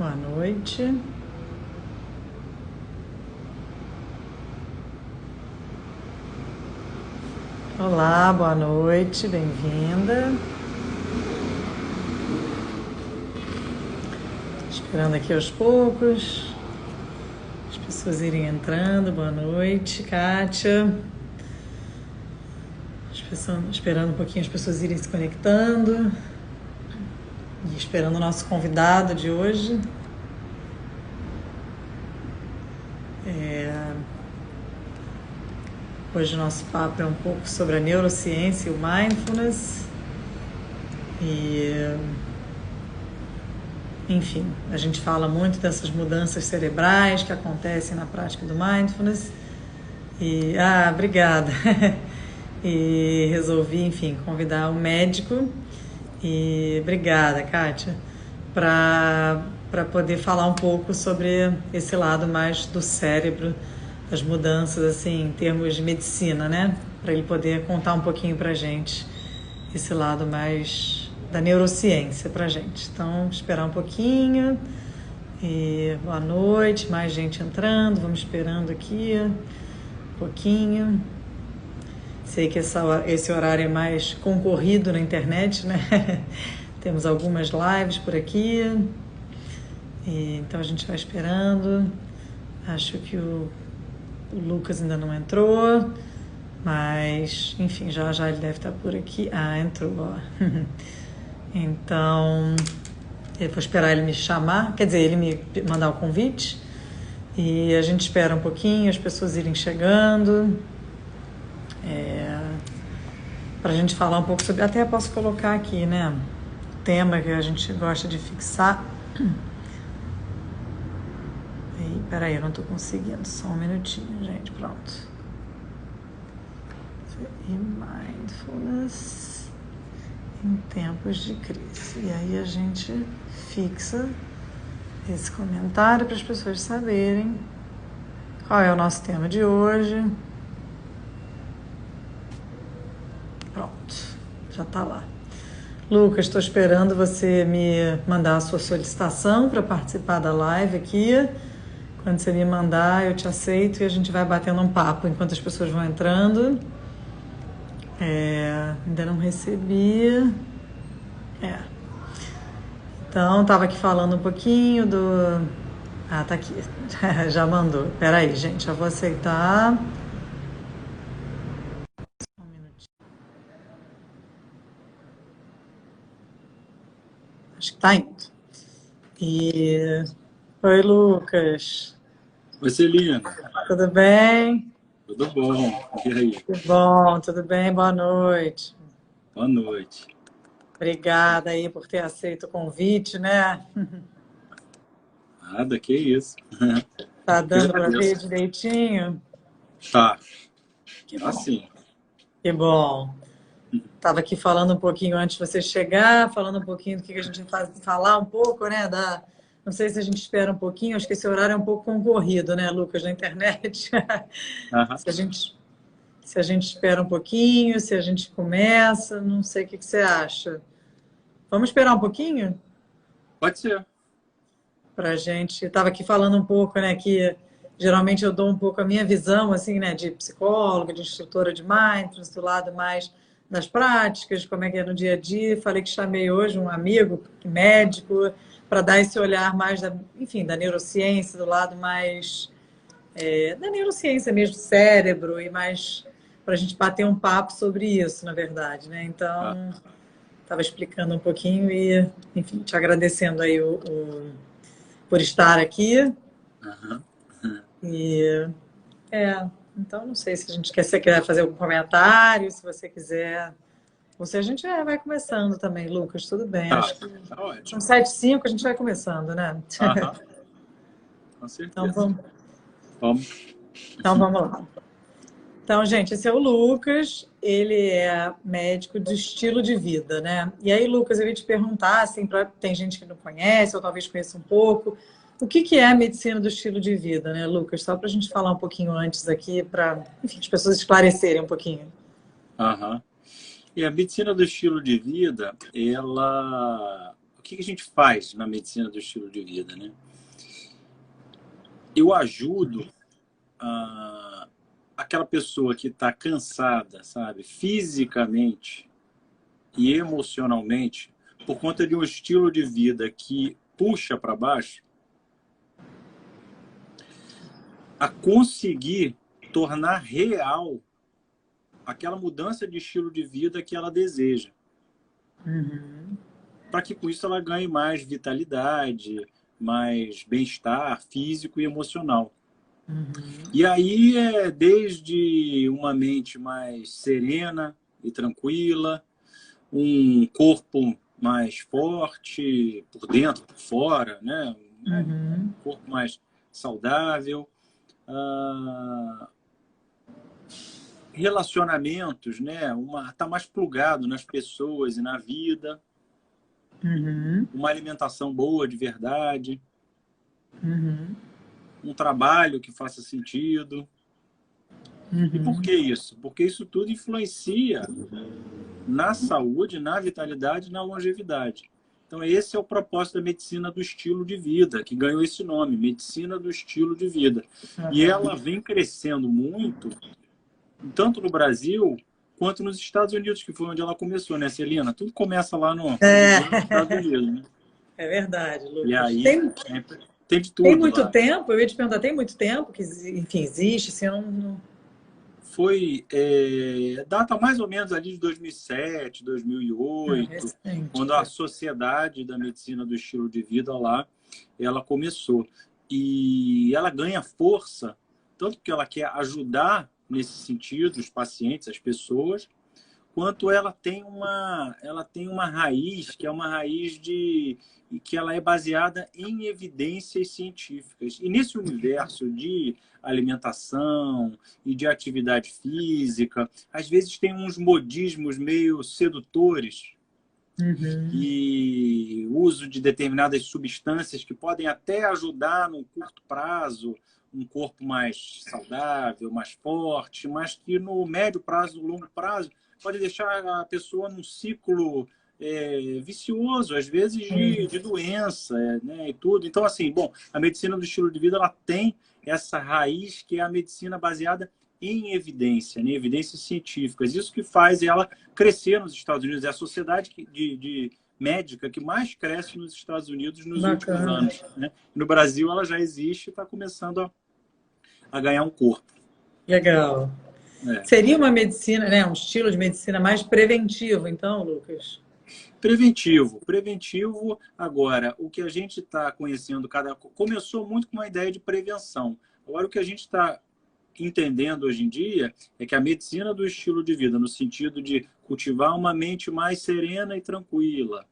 Boa noite. Olá, boa noite, bem-vinda. Esperando aqui aos poucos, as pessoas irem entrando. Boa noite, Kátia. Esperando um pouquinho as pessoas irem se conectando. E esperando o nosso convidado de hoje. Hoje o nosso papo é um pouco sobre a neurociência e o mindfulness. Enfim, a gente fala muito dessas mudanças cerebrais que acontecem na prática do mindfulness. Obrigada. E resolvi, enfim, convidar um médico. E obrigada, Kátia, para poder falar um pouco sobre esse lado mais do cérebro, das mudanças, assim, em termos de medicina, né? Para ele poder contar um pouquinho pra gente esse lado mais da neurociência pra gente. Então, esperar um pouquinho. E boa noite, mais gente entrando, vamos esperando aqui um pouquinho. Sei que esse horário é mais concorrido na internet, né? Temos algumas lives por aqui. Então a gente vai esperando. Acho que o Lucas ainda não entrou, mas enfim, já ele deve estar por aqui. Entrou, ó. Então, eu vou esperar ele me chamar, quer dizer, ele me mandar o convite. E a gente espera um pouquinho, as pessoas irem chegando. Para a gente falar um pouco sobre... Até posso colocar aqui, né? O tema que a gente gosta de fixar. Peraí, eu não estou conseguindo. Só um minutinho, gente. Pronto. E mindfulness em tempos de crise. E aí a gente fixa esse comentário para as pessoas saberem qual é o nosso tema de hoje. Pronto, já está lá. Lucas, estou esperando você me mandar a sua solicitação para participar da live aqui. Quando você me mandar, eu te aceito e a gente vai batendo um papo enquanto as pessoas vão entrando. Ainda não recebi. Então, estava aqui falando um pouquinho do... tá aqui. Já mandou. Peraí, gente, já vou aceitar. Um minutinho. Acho que tá indo. Oi, Lucas. Oi, Celina. Tudo bem? Tudo bom? E aí? Que bom, tudo bem? Boa noite. Boa noite. Obrigada aí por ter aceito o convite, né? Nada, que isso. Tá dando para ver direitinho? Tá. Que bom. Assim. Que bom. Estava aqui falando um pouquinho antes de você chegar, falando um pouquinho do que a gente vai falar um pouco, né? Não sei se a gente espera um pouquinho, acho que esse horário é um pouco concorrido, né, Lucas, na internet. Se a gente espera um pouquinho, se a gente começa, não sei o que você acha. Vamos esperar um pouquinho? Pode ser. Pra gente, estava aqui falando um pouco, né, que geralmente eu dou um pouco a minha visão, assim, né, de psicóloga, de instrutora de mindfulness, do lado mais das práticas, como é que é no dia a dia. Falei que chamei hoje um amigo médico para dar esse olhar mais enfim, da neurociência, do lado mais da neurociência mesmo, do cérebro, e mais para a gente bater um papo sobre isso, na verdade, né? Então, estava explicando um pouquinho e, enfim, te agradecendo aí por estar aqui. Então, não sei se a gente você quer fazer algum comentário, se você quiser. Ou se a gente vai começando também, Lucas, tudo bem. Acho que tá ótimo. são 7h05, a gente vai começando, né? Com certeza. Então, vamos lá. Então, gente, esse é o Lucas, ele é médico de estilo de vida, né? E aí, Lucas, eu ia te perguntar, assim, tem gente que não conhece, ou talvez conheça um pouco, o que é a medicina do estilo de vida, né, Lucas? Só para a gente falar um pouquinho antes aqui, para, enfim, as pessoas esclarecerem um pouquinho. E a medicina do estilo de vida, ela que a gente faz na medicina do estilo de vida, né? Eu ajudo aquela pessoa que está cansada, sabe, fisicamente e emocionalmente, por conta de um estilo de vida que puxa para baixo, a conseguir tornar real aquela mudança de estilo de vida que ela deseja. Para que com isso ela ganhe mais vitalidade, mais bem-estar físico e emocional. E aí é desde uma mente mais serena e tranquila, um corpo mais forte por dentro, por fora, né? Um corpo mais saudável, relacionamentos, né? Tá mais plugado nas pessoas e na vida, uma alimentação boa de verdade, um trabalho que faça sentido. E por que isso? Porque isso tudo influencia na saúde, na vitalidade, na longevidade. Então, esse é o propósito da medicina do estilo de vida, que ganhou esse nome, medicina do estilo de vida. E ela vem crescendo muito, tanto no Brasil quanto nos Estados Unidos, que foi onde ela começou, né, Celina? Tudo começa lá nos Estados Unidos, né? É verdade, Lucas. E aí tem de tudo. Tem muito lá. tempo? Eu ia te perguntar, tem muito tempo que, enfim, existe? Assim, eu não... Foi data mais ou menos ali de 2007, 2008, recente, quando a Sociedade da Medicina do Estilo de Vida lá, ela começou. E ela ganha força, tanto que ela quer ajudar nesse sentido os pacientes, as pessoas, quanto ela tem uma raiz, que é uma raiz que ela é baseada em evidências científicas. E nesse universo de alimentação e de atividade física, às vezes tem uns modismos meio sedutores e uso de determinadas substâncias que podem até ajudar no curto prazo um corpo mais saudável, mais forte, mas que no médio prazo, no longo prazo, pode deixar a pessoa num ciclo vicioso, às vezes de doença, né, e tudo. Então, assim, bom, a medicina do estilo de vida, ela tem essa raiz que é a medicina baseada em evidência, né, evidências científicas. Isso que faz ela crescer nos Estados Unidos. É a sociedade de médica que mais cresce nos Estados Unidos nos últimos anos, né? No Brasil, ela já existe e está começando a ganhar um corpo. Legal. Seria uma medicina, né, um estilo de medicina mais preventivo, então, Lucas? Preventivo. Agora, o que a gente está conhecendo, começou muito com uma ideia de prevenção. Agora, o que a gente está entendendo hoje em dia é que a medicina do estilo de vida, no sentido de cultivar uma mente mais serena e tranquila,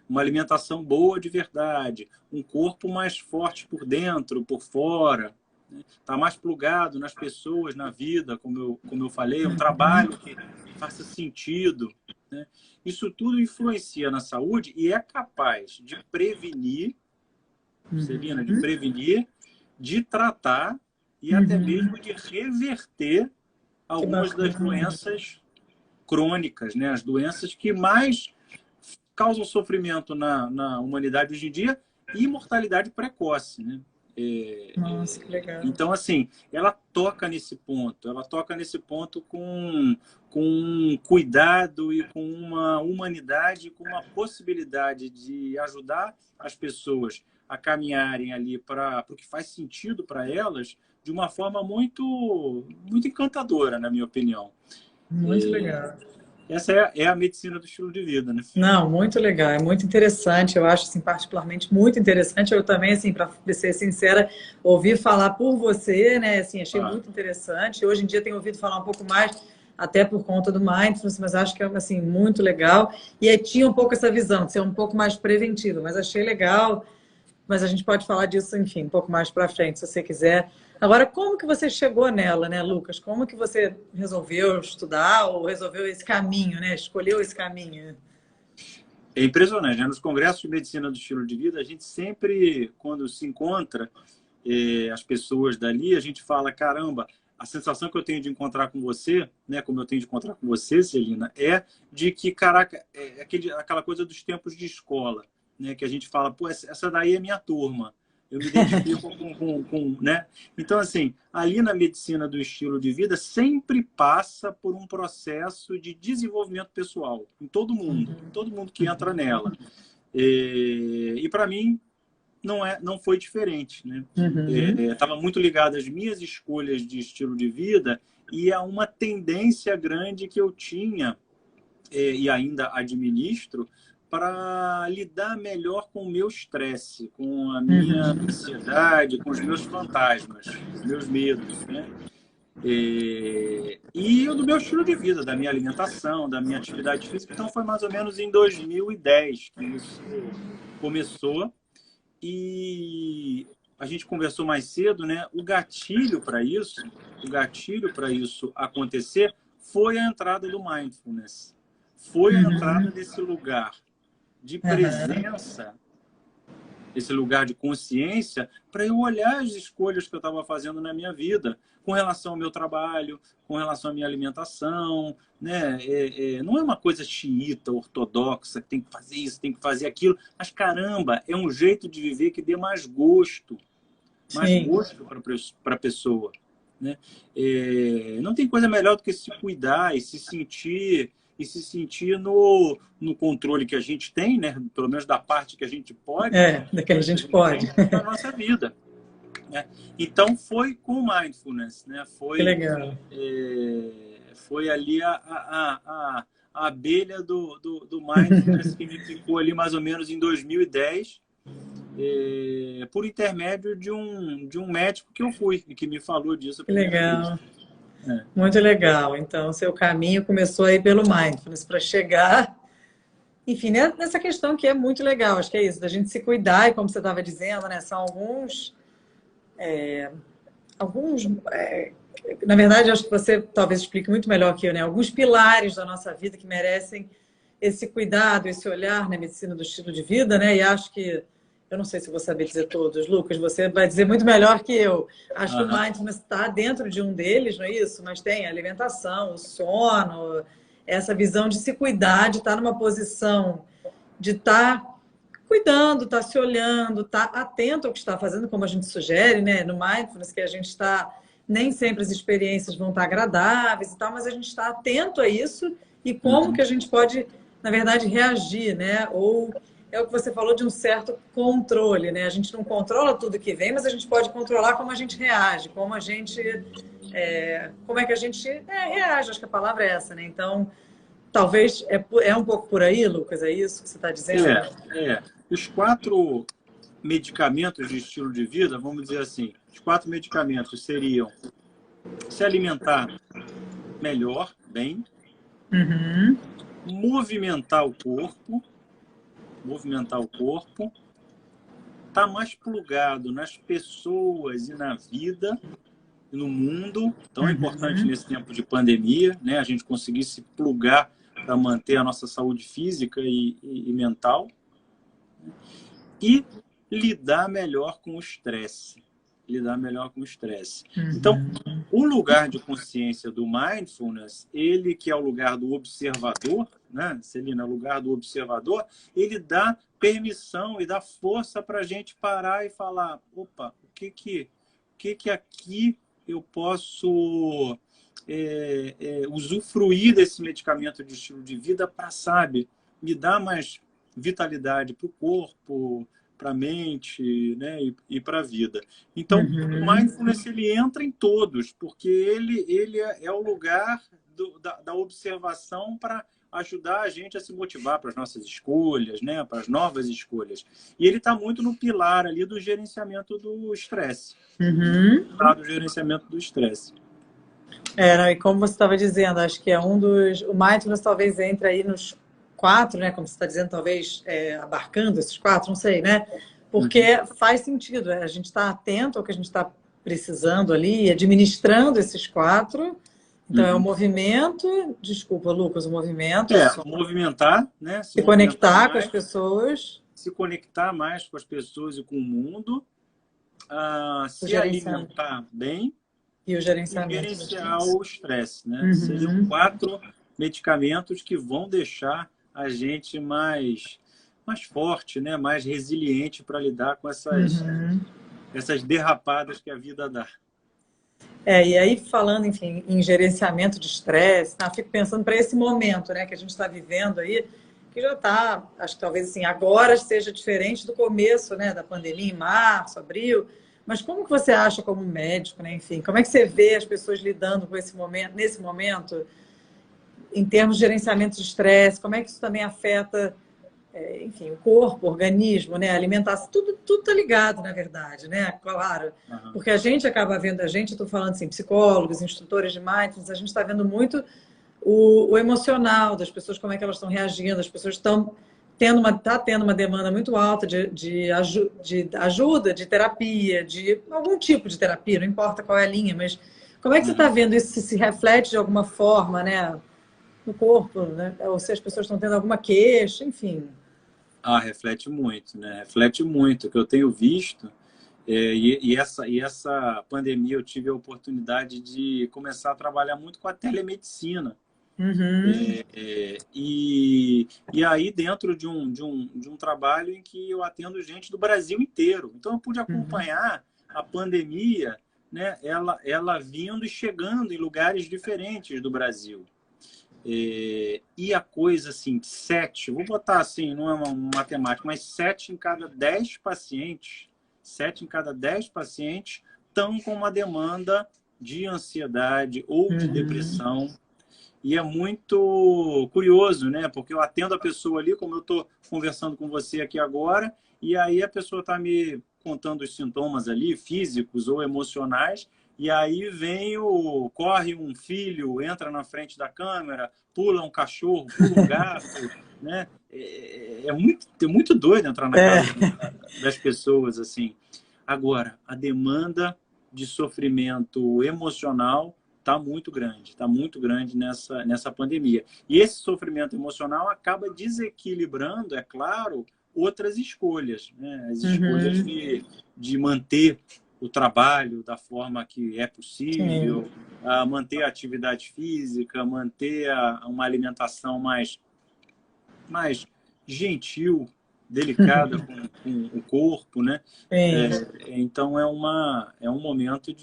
uma alimentação boa de verdade, um corpo mais forte por dentro, por fora, está mais plugado nas pessoas, na vida, como eu falei, um trabalho que faça sentido, né? Isso tudo influencia na saúde e é capaz de prevenir, Celina, de tratar e até mesmo de reverter algumas das doenças crônicas, né? As doenças que mais causam sofrimento na humanidade hoje em dia e mortalidade precoce, né? Nossa, que legal. Então, assim, ela toca nesse ponto com cuidado e com uma humanidade, com uma possibilidade de ajudar as pessoas a caminharem ali para o que faz sentido para elas de uma forma muito, muito encantadora, na minha opinião. Muito legal. Essa é a medicina do estilo de vida, né? Não, muito legal, é muito interessante, eu acho, assim, particularmente muito interessante. Eu também, assim, para ser sincera, ouvi falar por você, né, assim, achei muito interessante. Hoje em dia tenho ouvido falar um pouco mais, até por conta do Mindfulness, mas acho que é, assim, muito legal. E aí tinha um pouco essa visão de ser um pouco mais preventivo, mas achei legal. Mas a gente pode falar disso, enfim, um pouco mais para frente, se você quiser. Agora, como que você chegou nela, né, Lucas? Como que você resolveu estudar ou resolveu esse caminho, né? Escolheu esse caminho? É impressionante, né? Nos congressos de medicina do estilo de vida, a gente sempre, quando se encontra as pessoas dali, a gente fala, caramba, a sensação que eu tenho de encontrar com você, né, como eu tenho de encontrar com você, Celina, é de que, caraca, aquela coisa dos tempos de escola. né? Que a gente fala, pô, essa daí é minha turma. Eu me identifico né? Então, assim, ali na medicina do estilo de vida sempre passa por um processo de desenvolvimento pessoal em todo mundo que entra nela. E para mim não foi diferente, né? Estava muito ligado às minhas escolhas de estilo de vida e a uma tendência grande que eu tinha e ainda administro para lidar melhor com o meu estresse, com a minha ansiedade, com os meus fantasmas, os meus medos, né? E o do meu estilo de vida, da minha alimentação, da minha atividade física. Então, foi mais ou menos em 2010 que isso começou. E a gente conversou mais cedo, né? O gatilho para isso acontecer foi a entrada do mindfulness. Foi a entrada desse lugar de presença, esse lugar de consciência, para eu olhar as escolhas que eu estava fazendo na minha vida, com relação ao meu trabalho, com relação à minha alimentação, né? Não é uma coisa xiita, ortodoxa, que tem que fazer isso, tem que fazer aquilo, mas caramba, é um jeito de viver que dê mais gosto para a pessoa, né? Não tem coisa melhor do que se cuidar e se sentir no controle que a gente tem, né? Pelo menos da parte que a gente pode. Daquela a gente pode. Na nossa vida. Né? Então, foi com o mindfulness. Né? Que legal. Foi ali a abelha do mindfulness que me ficou ali mais ou menos em 2010, por intermédio de um médico que eu fui e que me falou disso. Que legal. Muito legal. Então, seu caminho começou aí pelo mindfulness para chegar, enfim, nessa questão que é muito legal. Acho que é isso, da gente se cuidar, e como você estava dizendo, né, são na verdade, acho que você talvez explique muito melhor que eu, né, alguns pilares da nossa vida que merecem esse cuidado, esse olhar na medicina do estilo de vida, né, e acho que eu não sei se vou saber dizer todos, Lucas, você vai dizer muito melhor que eu. Acho que o mindfulness está dentro de um deles, não é isso? Mas tem a alimentação, o sono, essa visão de se cuidar, de estar numa posição de estar cuidando, estar se olhando, estar atento ao que está fazendo, como a gente sugere, né? No mindfulness, que a gente está... Nem sempre as experiências vão estar agradáveis e tal, mas a gente está atento a isso e como que a gente pode, na verdade, reagir, né? Ou... É o que você falou de um certo controle, né? A gente não controla tudo que vem, mas a gente pode controlar como a gente reage, como é que a gente reage. Acho que a palavra é essa, né? Então, talvez é um pouco por aí, Lucas, é isso que você está dizendo? Os 4 medicamentos de estilo de vida, vamos dizer assim, os 4 medicamentos seriam se alimentar melhor, bem, movimentar o corpo, tá mais plugado nas pessoas e na vida, no mundo, tão importante nesse tempo de pandemia, né? A gente conseguir se plugar para manter a nossa saúde física e mental, e lidar melhor com o estresse. Então, o lugar de consciência do mindfulness, ele que é o lugar do observador, né? Celina, o lugar do observador, ele dá permissão e dá força para a gente parar e falar, opa, o que aqui eu posso usufruir desse medicamento de estilo de vida para, sabe, me dar mais vitalidade para o corpo, para a mente, né, e para a vida. Então, o mindfulness ele entra em todos, porque ele é o lugar da observação para ajudar a gente a se motivar para as nossas escolhas, né, para as novas escolhas. E ele está muito no pilar ali do gerenciamento do estresse. Do gerenciamento do estresse. E como você estava dizendo, acho que é um dos... O mindfulness talvez entre aí nos 4, né? Como você está dizendo, talvez abarcando esses 4, não sei, né? Porque faz sentido, a gente está atento ao que a gente está precisando ali, administrando esses 4. Então, é o movimento, desculpa, Lucas, o movimento. Movimentar, né? Se conectar com as pessoas. Se conectar mais com as pessoas e com o mundo. Se alimentar bem. E o gerenciamento. E gerenciar o estresse, né? Seriam 4 medicamentos que vão deixar a gente mais mais forte, né? Mais resiliente para lidar com Uhum. essas derrapadas que a vida dá. E aí falando, enfim, em gerenciamento de estresse, tá? Fico pensando para esse momento, né, que a gente está vivendo aí, que já está, acho que talvez assim, agora seja diferente do começo, né, da pandemia, em março, abril. Mas como que você acha como médico, né, enfim, como é que você vê as pessoas lidando com esse momento, nesse momento, em termos de gerenciamento de estresse? Como é que isso também afeta, enfim, o corpo, o organismo, né? A alimentação, tudo tá ligado, na verdade, né? Claro, Uhum. porque a gente acaba vendo, estou falando assim, psicólogos, instrutores de mindfulness, a gente está vendo muito o emocional das pessoas, como é que elas estão reagindo, as pessoas estão tendo uma demanda muito alta de ajuda, de terapia, de algum tipo de terapia, não importa qual é a linha, mas como é que você está Uhum. vendo isso se reflete de alguma forma, né, no corpo, né? Ou se as pessoas estão tendo alguma queixa, enfim. Ah, reflete muito, né? Reflete muito. O que eu tenho visto, essa pandemia eu tive a oportunidade de começar a trabalhar muito com a telemedicina. Uhum, E aí, dentro de um trabalho em que eu atendo gente do Brasil inteiro. Então, eu pude uhum, acompanhar a pandemia, né, ela vindo e chegando em lugares diferentes do Brasil. E a coisa assim, vou botar assim, não é uma matemática, mas 7 em cada 10 pacientes estão com uma demanda de ansiedade ou de uhum. depressão. E é muito curioso, né? Porque eu atendo a pessoa ali, como eu estou conversando com você aqui agora, e aí a pessoa está me contando os sintomas ali, físicos ou emocionais, e aí corre um filho, entra na frente da câmera, pula um cachorro, pula um gato, né? É muito doido entrar na É, casa das pessoas assim. Agora, a demanda de sofrimento emocional está muito grande nessa pandemia. E esse sofrimento emocional acaba desequilibrando, é claro, outras escolhas, né? As escolhas uhum, de manter o trabalho da forma que é sim. possível, manter a atividade física, manter uma alimentação mais gentil, delicada com o corpo, né? Sim. Então é um momento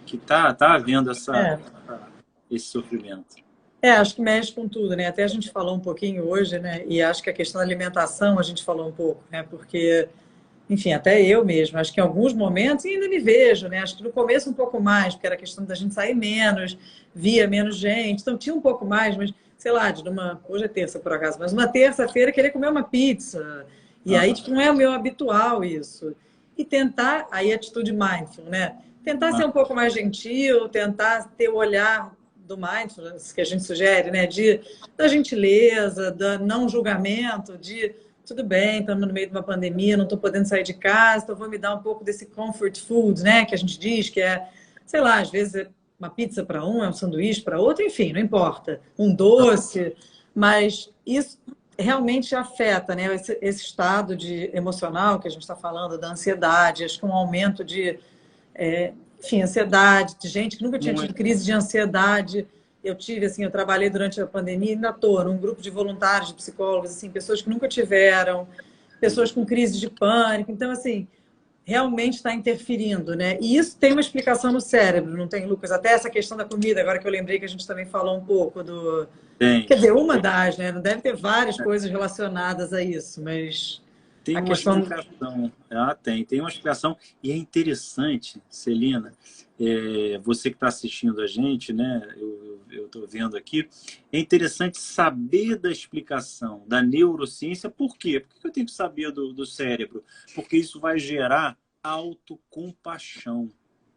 que tá havendo É. esse sofrimento. Acho que mexe com tudo, né? Até a gente falou um pouquinho hoje, né? E acho que a questão da alimentação a gente falou um pouco, né? Porque, enfim, até eu mesmo, acho que em alguns momentos, e ainda me vejo, né? Acho que no começo um pouco mais, porque era questão da gente sair menos, via menos gente, então tinha um pouco mais, mas sei lá, hoje é terça por acaso, mas uma terça-feira querer comer uma pizza. E aí, Aham, tipo, não é o meu habitual isso. E tentar, aí atitude mindful, né? Tentar ser um aham, pouco mais gentil, tentar ter o olhar do mindfulness que a gente sugere, né? Da gentileza, do não julgamento, de tudo bem, estamos no meio de uma pandemia, não estou podendo sair de casa, então vou me dar um pouco desse comfort food, né? Que a gente diz que é, sei lá, às vezes é uma pizza para um, é um sanduíche para outro, enfim, não importa. Um doce, mas isso realmente afeta, né? Esse estado de emocional que a gente está falando, da ansiedade, acho que um aumento enfim, ansiedade, de gente que nunca tinha tido muito. crise de ansiedade. Eu tive, assim, eu trabalhei durante a pandemia, ainda estou num grupo de voluntários, de psicólogos, assim, pessoas que nunca tiveram, pessoas com crise de pânico. Então, assim, realmente está interferindo, né? E isso tem uma explicação no cérebro, não tem, Lucas? Até essa questão da comida, agora que eu lembrei que a gente também falou um pouco do. Tem, Quer dizer, uma das, né? Não deve ter várias coisas relacionadas a isso, mas tem a uma questão. explicação. Tem uma explicação. E é interessante, Celina, você que está assistindo a gente, né? Eu estou vendo aqui. É interessante saber da explicação da neurociência. Por quê? Por que eu tenho que saber do cérebro? Porque isso vai gerar autocompaixão.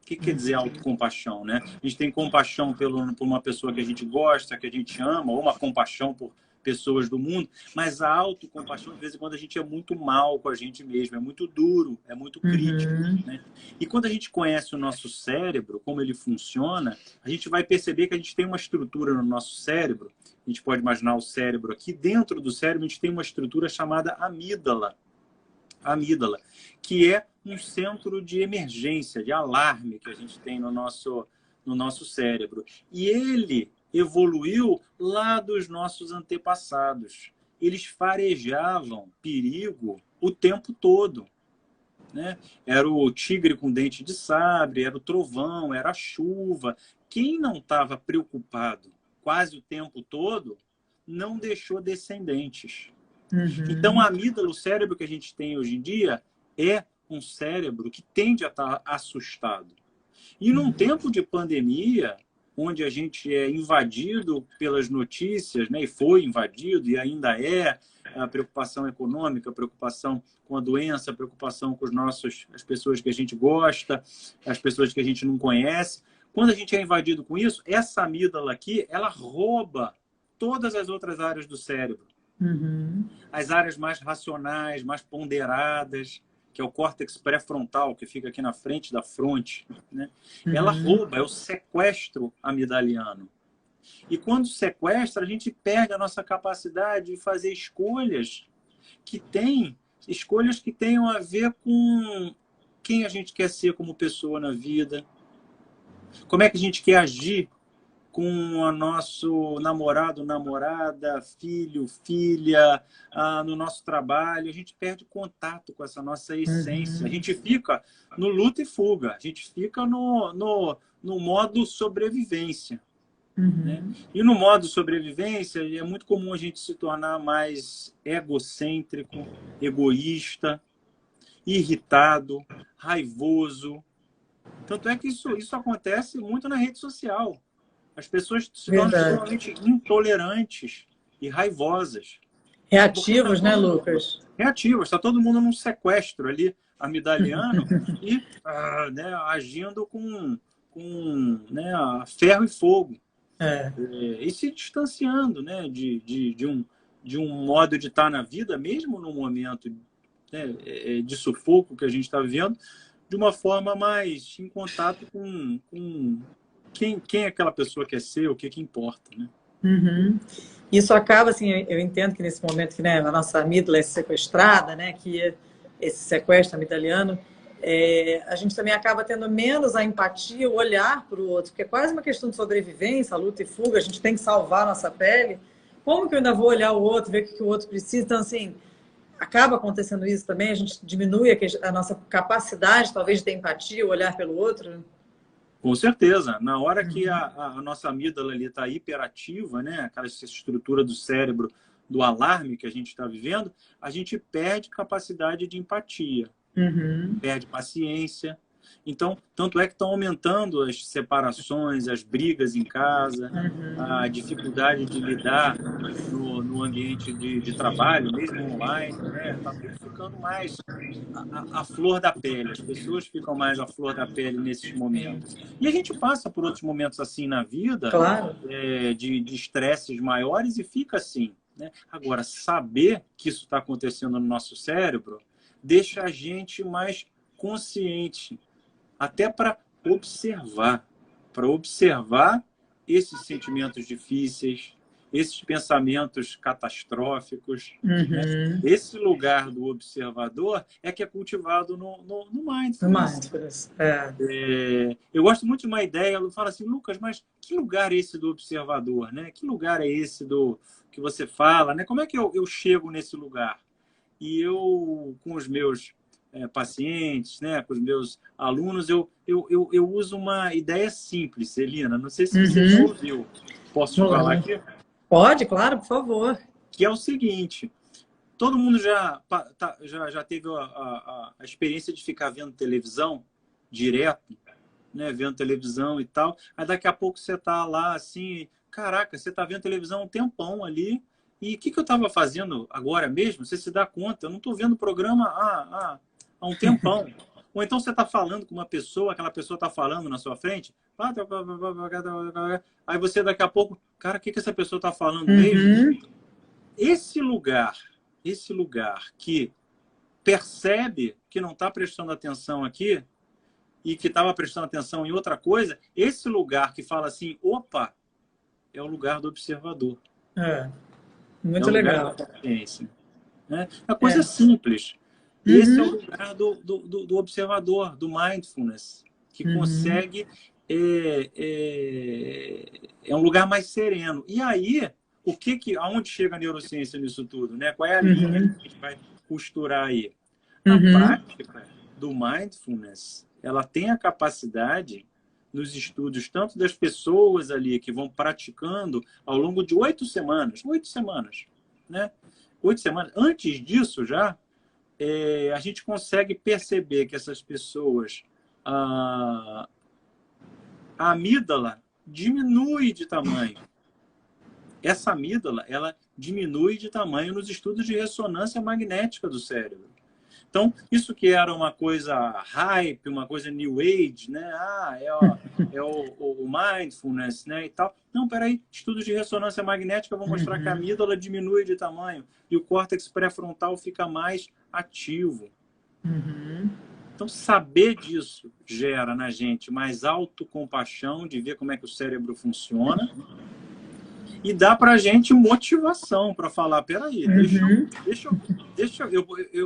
O que quer dizer autocompaixão, né? A gente tem compaixão por uma pessoa que a gente gosta, que a gente ama, ou uma compaixão por pessoas do mundo, mas a autocompaixão, de vez em quando, a gente é muito mal com a gente mesmo, é muito duro, é muito crítico, Uhum, né? E quando a gente conhece o nosso cérebro, como ele funciona, a gente vai perceber que a gente tem uma estrutura no nosso cérebro, a gente pode imaginar o cérebro aqui, dentro do cérebro a gente tem uma estrutura chamada amígdala, que é um centro de emergência, de alarme que a gente tem no nosso cérebro. E ele evoluiu lá dos nossos antepassados. eles farejavam perigo o tempo todo, né? Era o tigre com dente de sabre, era o trovão, era a chuva. Quem não estava preocupado quase o tempo todo não deixou descendentes. Então, a amígdala, o cérebro que a gente tem hoje em dia, é um cérebro que tende a estar assustado. E num tempo de pandemia, onde a gente é invadido pelas notícias, né, e foi invadido e ainda é, a preocupação econômica, a preocupação com a doença, a preocupação com as pessoas que a gente gosta, as pessoas que a gente não conhece. Quando a gente é invadido com isso, essa amígdala aqui, ela rouba todas as outras áreas do cérebro. As áreas mais racionais, mais ponderadas, que é o córtex pré-frontal, que fica aqui na frente da fronte, né? Ela rouba, é o sequestro amidaliano. E quando sequestra, a gente perde a nossa capacidade de fazer escolhas que tenham a ver com quem a gente quer ser como pessoa na vida, como é que a gente quer agir com o nosso namorado, namorada, filho, filha, no nosso trabalho. A gente perde contato com essa nossa essência. A gente fica no luta e fuga. A gente fica no modo sobrevivência. Né? E no modo sobrevivência, é muito comum a gente se tornar mais egocêntrico, egoísta, irritado, raivoso. Tanto é que isso acontece muito na rede social. As pessoas se tornam extremamente intolerantes e raivosas. Reativos, né, Lucas? Reativos. Está todo mundo num sequestro ali, amidaliano, e né, agindo com né, ferro e fogo. E se distanciando, né, de um modo de estar na vida, mesmo no momento, né, de sufoco que a gente está vivendo, de uma forma mais em contato com quem aquela pessoa quer ser, o que importa, né? Isso acaba, assim, eu entendo que nesse momento que, né, a nossa amígdala é sequestrada, né, que esse sequestro amidaliano, a gente também acaba tendo menos a empatia, o olhar para o outro, porque é quase uma questão de sobrevivência, luta e fuga, a gente tem que salvar a nossa pele. Como que eu ainda vou olhar o outro, ver o que o outro precisa? Então, assim, acaba acontecendo isso também, a gente diminui a nossa capacidade, talvez, de ter empatia, o olhar pelo outro. Com certeza. Na hora que a nossa amígdala ali está hiperativa, né? Aquela estrutura do cérebro do alarme que a gente está vivendo, a gente perde capacidade de empatia, perde paciência. Então, tanto é que estão aumentando as separações, as brigas em casa, a dificuldade de lidar no ambiente de trabalho, mesmo online, né? Está tudo ficando mais a flor da pele. As pessoas ficam mais à flor da pele nesses momentos. E a gente passa por outros momentos assim na vida, claro, de estresses maiores e fica assim, né? Agora, saber que isso está acontecendo no nosso cérebro deixa a gente mais consciente, até para observar esses sentimentos difíceis, esses pensamentos catastróficos. Né? Esse lugar do observador é que é cultivado no mindfulness. Eu gosto muito de uma ideia, eu falo assim, Lucas, mas que lugar é esse do observador? Né? Que lugar é esse do que você fala? Né? Como é que eu chego nesse lugar? E eu, com os meus pacientes, né, com os meus alunos, eu uso uma ideia simples, Celina. Não sei se você já ouviu. Posso te falar aqui? Pode, claro, por favor. Que é o seguinte: todo mundo já teve a experiência de ficar vendo televisão direto, né, vendo televisão e tal. Aí daqui a pouco você está lá assim, caraca, você está vendo televisão um tempão ali. E o que eu estava fazendo agora mesmo? Você se dá conta? Eu não estou vendo o programa há um tempão. Ou então você está falando com uma pessoa, aquela pessoa está falando na sua frente, aí você daqui a pouco, cara, o que essa pessoa está falando mesmo? Esse lugar que percebe que não está prestando atenção aqui e que estava prestando atenção em outra coisa, esse lugar que fala assim, opa, é o lugar do observador. Muito legal. Né? É uma coisa simples. Esse é o lugar do observador, do mindfulness, que consegue... É um lugar mais sereno. E aí, aonde chega a neurociência nisso tudo, né? Qual é a linha Uhum. que a gente vai costurar aí? A Uhum. prática do mindfulness, ela tem a capacidade, nos estudos, tanto das pessoas ali que vão praticando ao longo de 8 semanas, né? 8 semanas. Antes disso, já, a gente consegue perceber que essas pessoas, a amígdala diminui de tamanho. Essa amígdala, ela diminui de tamanho nos estudos de ressonância magnética do cérebro. Então, isso que era uma coisa hype, uma coisa new age, né? O mindfulness, né? E tal. Não, peraí, estudos de ressonância magnética vão mostrar que a amígdala diminui de tamanho e o córtex pré-frontal fica mais ativo. Uhum. Então, saber disso gera na gente mais autocompaixão de ver como é que o cérebro funciona e dá para a gente motivação para falar, peraí,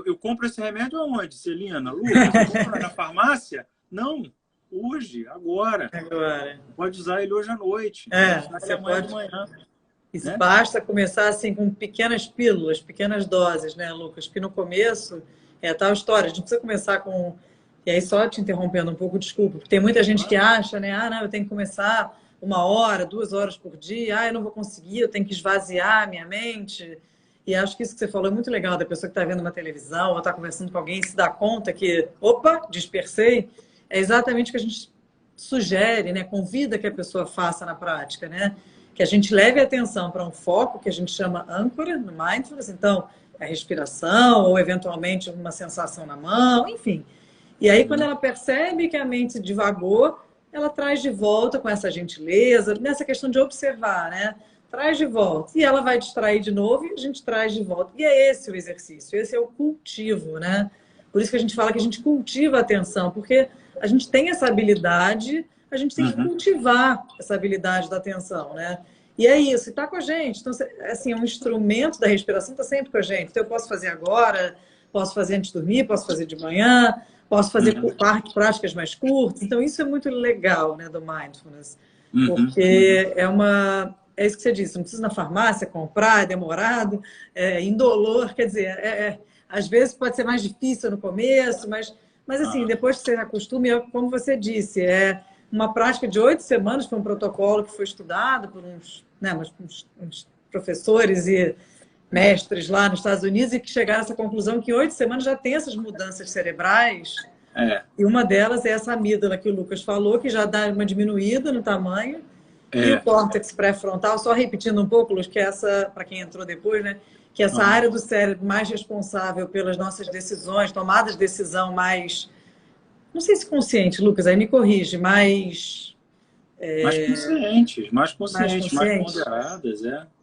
eu compro esse remédio aonde, Celina? Lucas, eu compro na farmácia? Não, hoje, agora. Pode usar ele hoje à noite. Pode usar ele amanhã de manhã. Isso, né? Basta começar assim com pequenas pílulas, pequenas doses, né, Lucas? Porque no começo é tal história, a gente precisa começar com... E aí, só te interrompendo um pouco, desculpa, porque tem muita gente que acha, né? Ah, não, eu tenho que começar 1 hora, 2 horas por dia, ah, eu não vou conseguir, eu tenho que esvaziar a minha mente. E acho que isso que você falou é muito legal, da pessoa que está vendo uma televisão ou está conversando com alguém e se dá conta que, opa, dispersei, é exatamente o que a gente sugere, né? Convida que a pessoa faça na prática, né? Que a gente leve a atenção para um foco que a gente chama âncora no mindfulness, então, a respiração ou, eventualmente, uma sensação na mão, enfim. E aí, quando ela percebe que a mente divagou, ela traz de volta com essa gentileza, nessa questão de observar, né? Traz de volta. E ela vai distrair de novo e a gente traz de volta. E é esse o exercício, esse é o cultivo, né? Por isso que a gente fala que a gente cultiva a atenção, porque a gente tem essa habilidade, a gente tem que cultivar essa habilidade da atenção, né? E é isso, está com a gente. Então, assim, um instrumento da respiração está sempre com a gente. Então, eu posso fazer agora, posso fazer antes de dormir, posso fazer de manhã, posso fazer práticas mais curtas. Então, isso é muito legal, né, do mindfulness. Porque é isso que você disse, não precisa ir na farmácia comprar, é demorado, é indolor, quer dizer, às vezes pode ser mais difícil no começo, mas assim, depois que você acostuma, como você disse, é uma prática de 8 semanas, foi um protocolo que foi estudado por uns professores e mestres lá nos Estados Unidos e que chegaram a essa conclusão que em 8 semanas já tem essas mudanças cerebrais. E uma delas é essa amígdala que o Lucas falou, que já dá uma diminuída no tamanho. E o córtex pré-frontal, só repetindo um pouco, Luz, que é essa, para quem entrou depois, né? Que é essa área do cérebro mais responsável pelas nossas decisões, tomadas de decisão mais... Não sei se consciente, Lucas, aí me corrige, mais mais conscientes, mais ponderadas,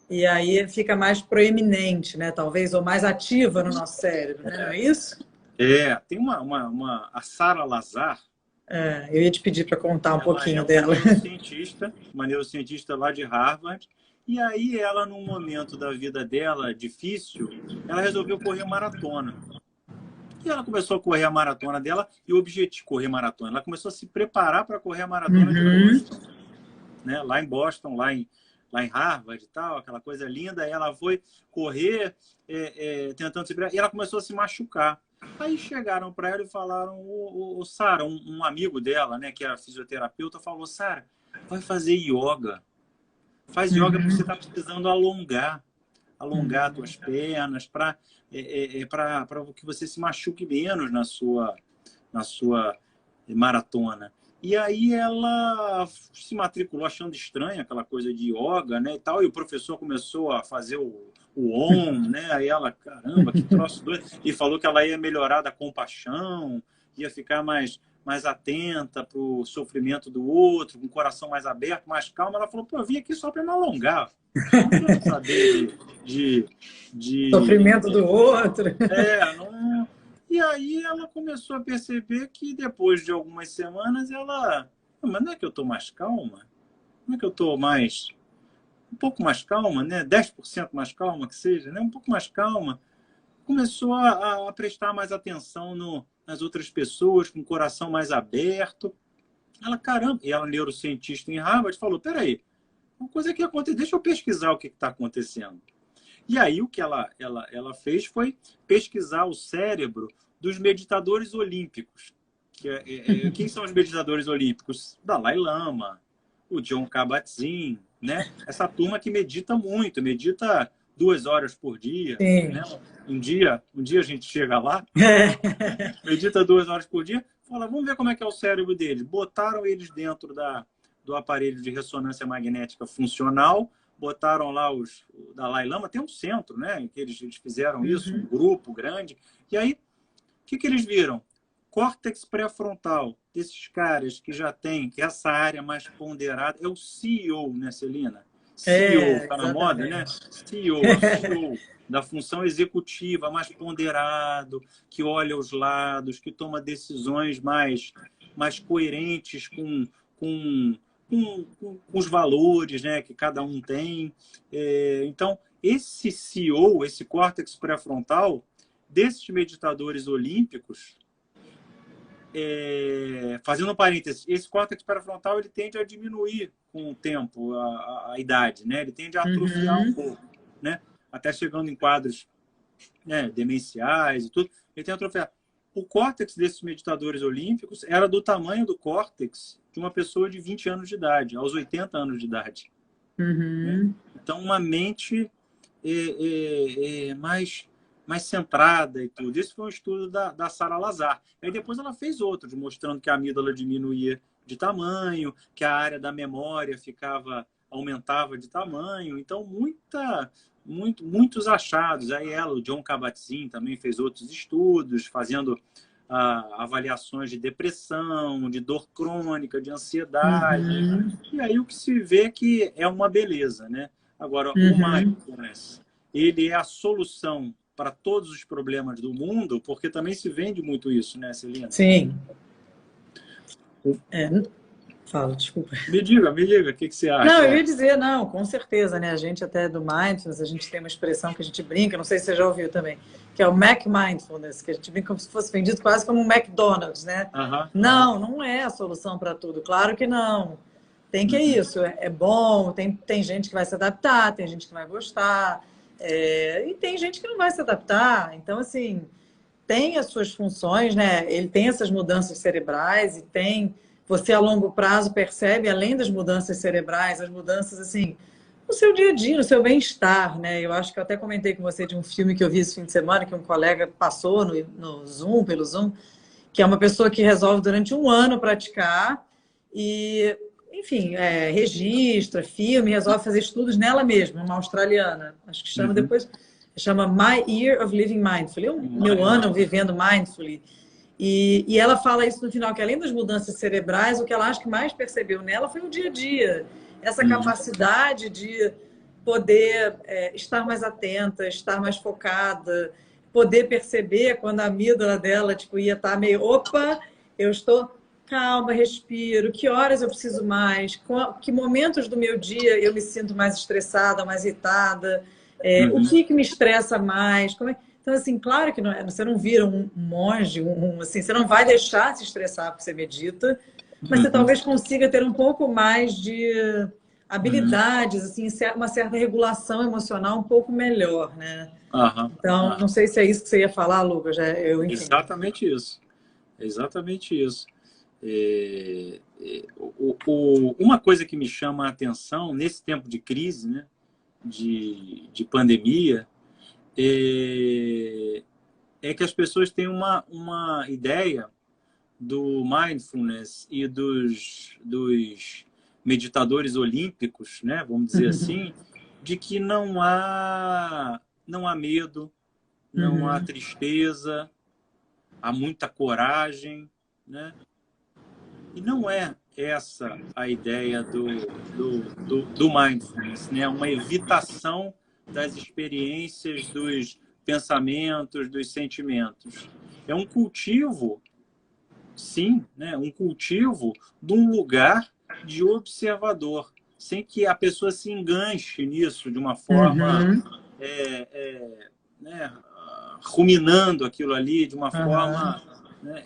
E aí fica mais proeminente, né? Talvez, ou mais ativa no nosso cérebro, né? Não é isso? Tem a Sara Lazar. Eu ia te pedir para contar um pouquinho dela. Uma neurocientista lá de Harvard. E aí ela, num momento da vida dela difícil, ela resolveu correr maratona. E ela começou a correr a maratona dela e o objetivo correr maratona. Ela começou a se preparar para correr a maratona de Boston, né? Lá em Boston, lá em Harvard e tal, aquela coisa linda. Aí ela foi correr tentando se preparar e ela começou a se machucar. Aí chegaram para ela e falaram, Sara, um amigo dela, né, que era fisioterapeuta, falou, Sara, vai fazer yoga. Faz yoga porque você está precisando alongar as tuas pernas para que você se machuque menos na sua maratona. E aí ela se matriculou achando estranha aquela coisa de yoga, né, e tal, e o professor começou a fazer o OM, né, aí ela, caramba, que troço doido, e falou que ela ia melhorar da compaixão, ia ficar mais atenta para o sofrimento do outro, com o coração mais aberto, mais calmo. Ela falou, pô, eu vim aqui só para me alongar. Não quero saber de sofrimento do outro. Não... E aí ela começou a perceber que depois de algumas semanas mas não é que eu estou mais calma? Não é que eu estou um pouco mais calma, né? 10% mais calma que seja, né? Um pouco mais calma. Começou a prestar mais atenção nas outras pessoas, com o coração mais aberto. Ela, caramba, e ela, neurocientista em Harvard, falou, peraí, Uma coisa que acontece, deixa eu pesquisar o que está acontecendo. E aí o que ela fez foi pesquisar o cérebro dos meditadores olímpicos. Quem são os meditadores olímpicos? Dalai Lama, o John Kabat-Zinn, né? Essa turma que medita muito, medita 2 horas por dia. Sim. Né? Um dia a gente chega lá, medita 2 horas por dia, fala, vamos ver como é que é o cérebro deles. Botaram eles dentro do aparelho de ressonância magnética funcional, botaram lá o Dalai Lama, tem um centro, né, em que eles fizeram isso, um grupo grande, e aí, o que eles viram? Córtex pré-frontal, desses caras que já tem essa área mais ponderada, é o CEO, né, Celina? CEO, tá na moda, né? CEO da função executiva, mais ponderado, que olha os lados, que toma decisões mais coerentes com os valores, né, que cada um tem. Então, esse CEO, esse córtex pré-frontal, desses meditadores olímpicos, fazendo um parênteses, esse córtex pré-frontal ele tende a diminuir com o tempo, a idade, né? Ele tende a atrofiar um pouco, né? Até chegando em quadros, né, demenciais e tudo, ele tem a atrofiar. O córtex desses meditadores olímpicos era do tamanho do córtex de uma pessoa de 20 anos de idade, aos 80 anos de idade. Né? Então, uma mente mais centrada e tudo. Isso foi um estudo da Sara Lazar. Aí depois ela fez outros, mostrando que a amígdala diminuía de tamanho, que a área da memória aumentava de tamanho. Então, muitos achados. Aí o John Kabat-Zinn também fez outros estudos, fazendo avaliações de depressão, de dor crônica, de ansiedade. E aí o que se vê é que é uma beleza, né? Agora, o mindfulness, ele é a solução para todos os problemas do mundo, porque também se vende muito isso, né, Celina? Sim. Fala, desculpa. Me diga, o que você acha? Não, eu ia dizer, não, com certeza, né? A gente até do Mindfulness, a gente tem uma expressão que a gente brinca, não sei se você já ouviu também, que é o Mac Mindfulness, que a gente brinca como se fosse vendido quase como um McDonald's, né? Não é a solução para tudo, claro que não. Tem que isso, é bom, tem gente que vai se adaptar, tem gente que vai gostar, e tem gente que não vai se adaptar. Então, assim, tem as suas funções, né? Ele tem essas mudanças cerebrais e tem... Você, a longo prazo, percebe, além das mudanças cerebrais, as mudanças, assim, no seu dia a dia, no seu bem-estar, né? Eu acho que eu até comentei com você de um filme que eu vi esse fim de semana, que um colega passou no Zoom, pelo Zoom, que é uma pessoa que resolve durante um ano praticar e, enfim, registra, filme, resolve fazer estudos nela mesma, uma australiana. Acho que chama depois... Chama My Year of Living Mindfully. Meu ano vivendo mindfully. E ela fala isso no final, que além das mudanças cerebrais, o que ela acha que mais percebeu nela foi o dia a dia. Essa capacidade de poder estar mais atenta, estar mais focada, poder perceber quando a amígdala dela ia estar meio, opa, eu estou calma, respiro, que horas eu preciso mais, que momentos do meu dia eu me sinto mais estressada, mais irritada, o que me estressa mais, como é... Então, assim, claro que você não vira um monge, assim, você não vai deixar se estressar porque você medita, mas você talvez consiga ter um pouco mais de habilidades, assim, uma certa regulação emocional um pouco melhor, né? Então, não sei se é isso que você ia falar, Lucas. Enfim. Exatamente isso. Exatamente isso. Uma coisa que me chama a atenção nesse tempo de crise, né, de pandemia, é que as pessoas têm uma ideia do mindfulness e dos meditadores olímpicos, né, vamos dizer assim, de que não há medo, não há tristeza, há muita coragem, né? E não é essa a ideia do mindfulness, né? Uma evitação das experiências, dos pensamentos, dos sentimentos. É um cultivo, sim, né? Um cultivo de um lugar de observador, sem que a pessoa se enganche nisso de uma forma, né? Ruminando aquilo ali de uma forma... Né?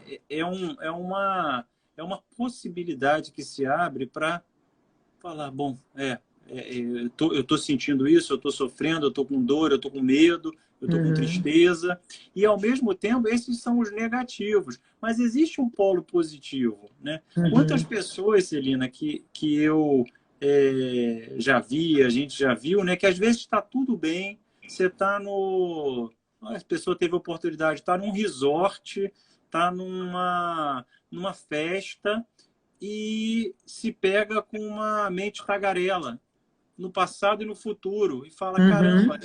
É uma possibilidade que se abre para falar, bom, eu estou sentindo isso, eu estou sofrendo, eu estou com dor, eu estou com medo, eu estou com tristeza. E, ao mesmo tempo, esses são os negativos. Mas existe um polo positivo, né? Quantas pessoas, Celina, que eu já vi, a gente já viu, né? Que às vezes está tudo bem, você está no... A pessoa teve a oportunidade de estar num resort, está numa festa e se pega com uma mente tagarela no passado e no futuro e fala, caramba,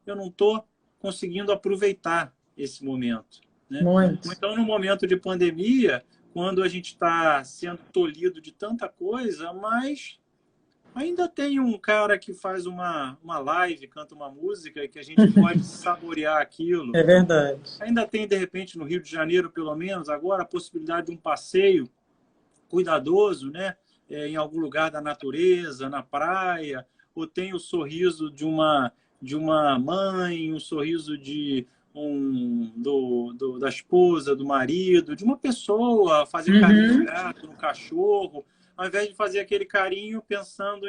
eu não tô conseguindo aproveitar esse momento, né? Muito. Então, no momento de pandemia, quando a gente está sendo tolhido de tanta coisa, mas ainda tem um cara que faz uma live, canta uma música e que a gente pode saborear aquilo. É verdade. Ainda tem, de repente, no Rio de Janeiro, pelo menos, agora a possibilidade de um passeio cuidadoso, né? Em algum lugar da natureza, na praia, ou tem o sorriso de uma mãe, um sorriso da esposa, do marido, de uma pessoa, fazer carinho no gato, no cachorro, ao invés de fazer aquele carinho pensando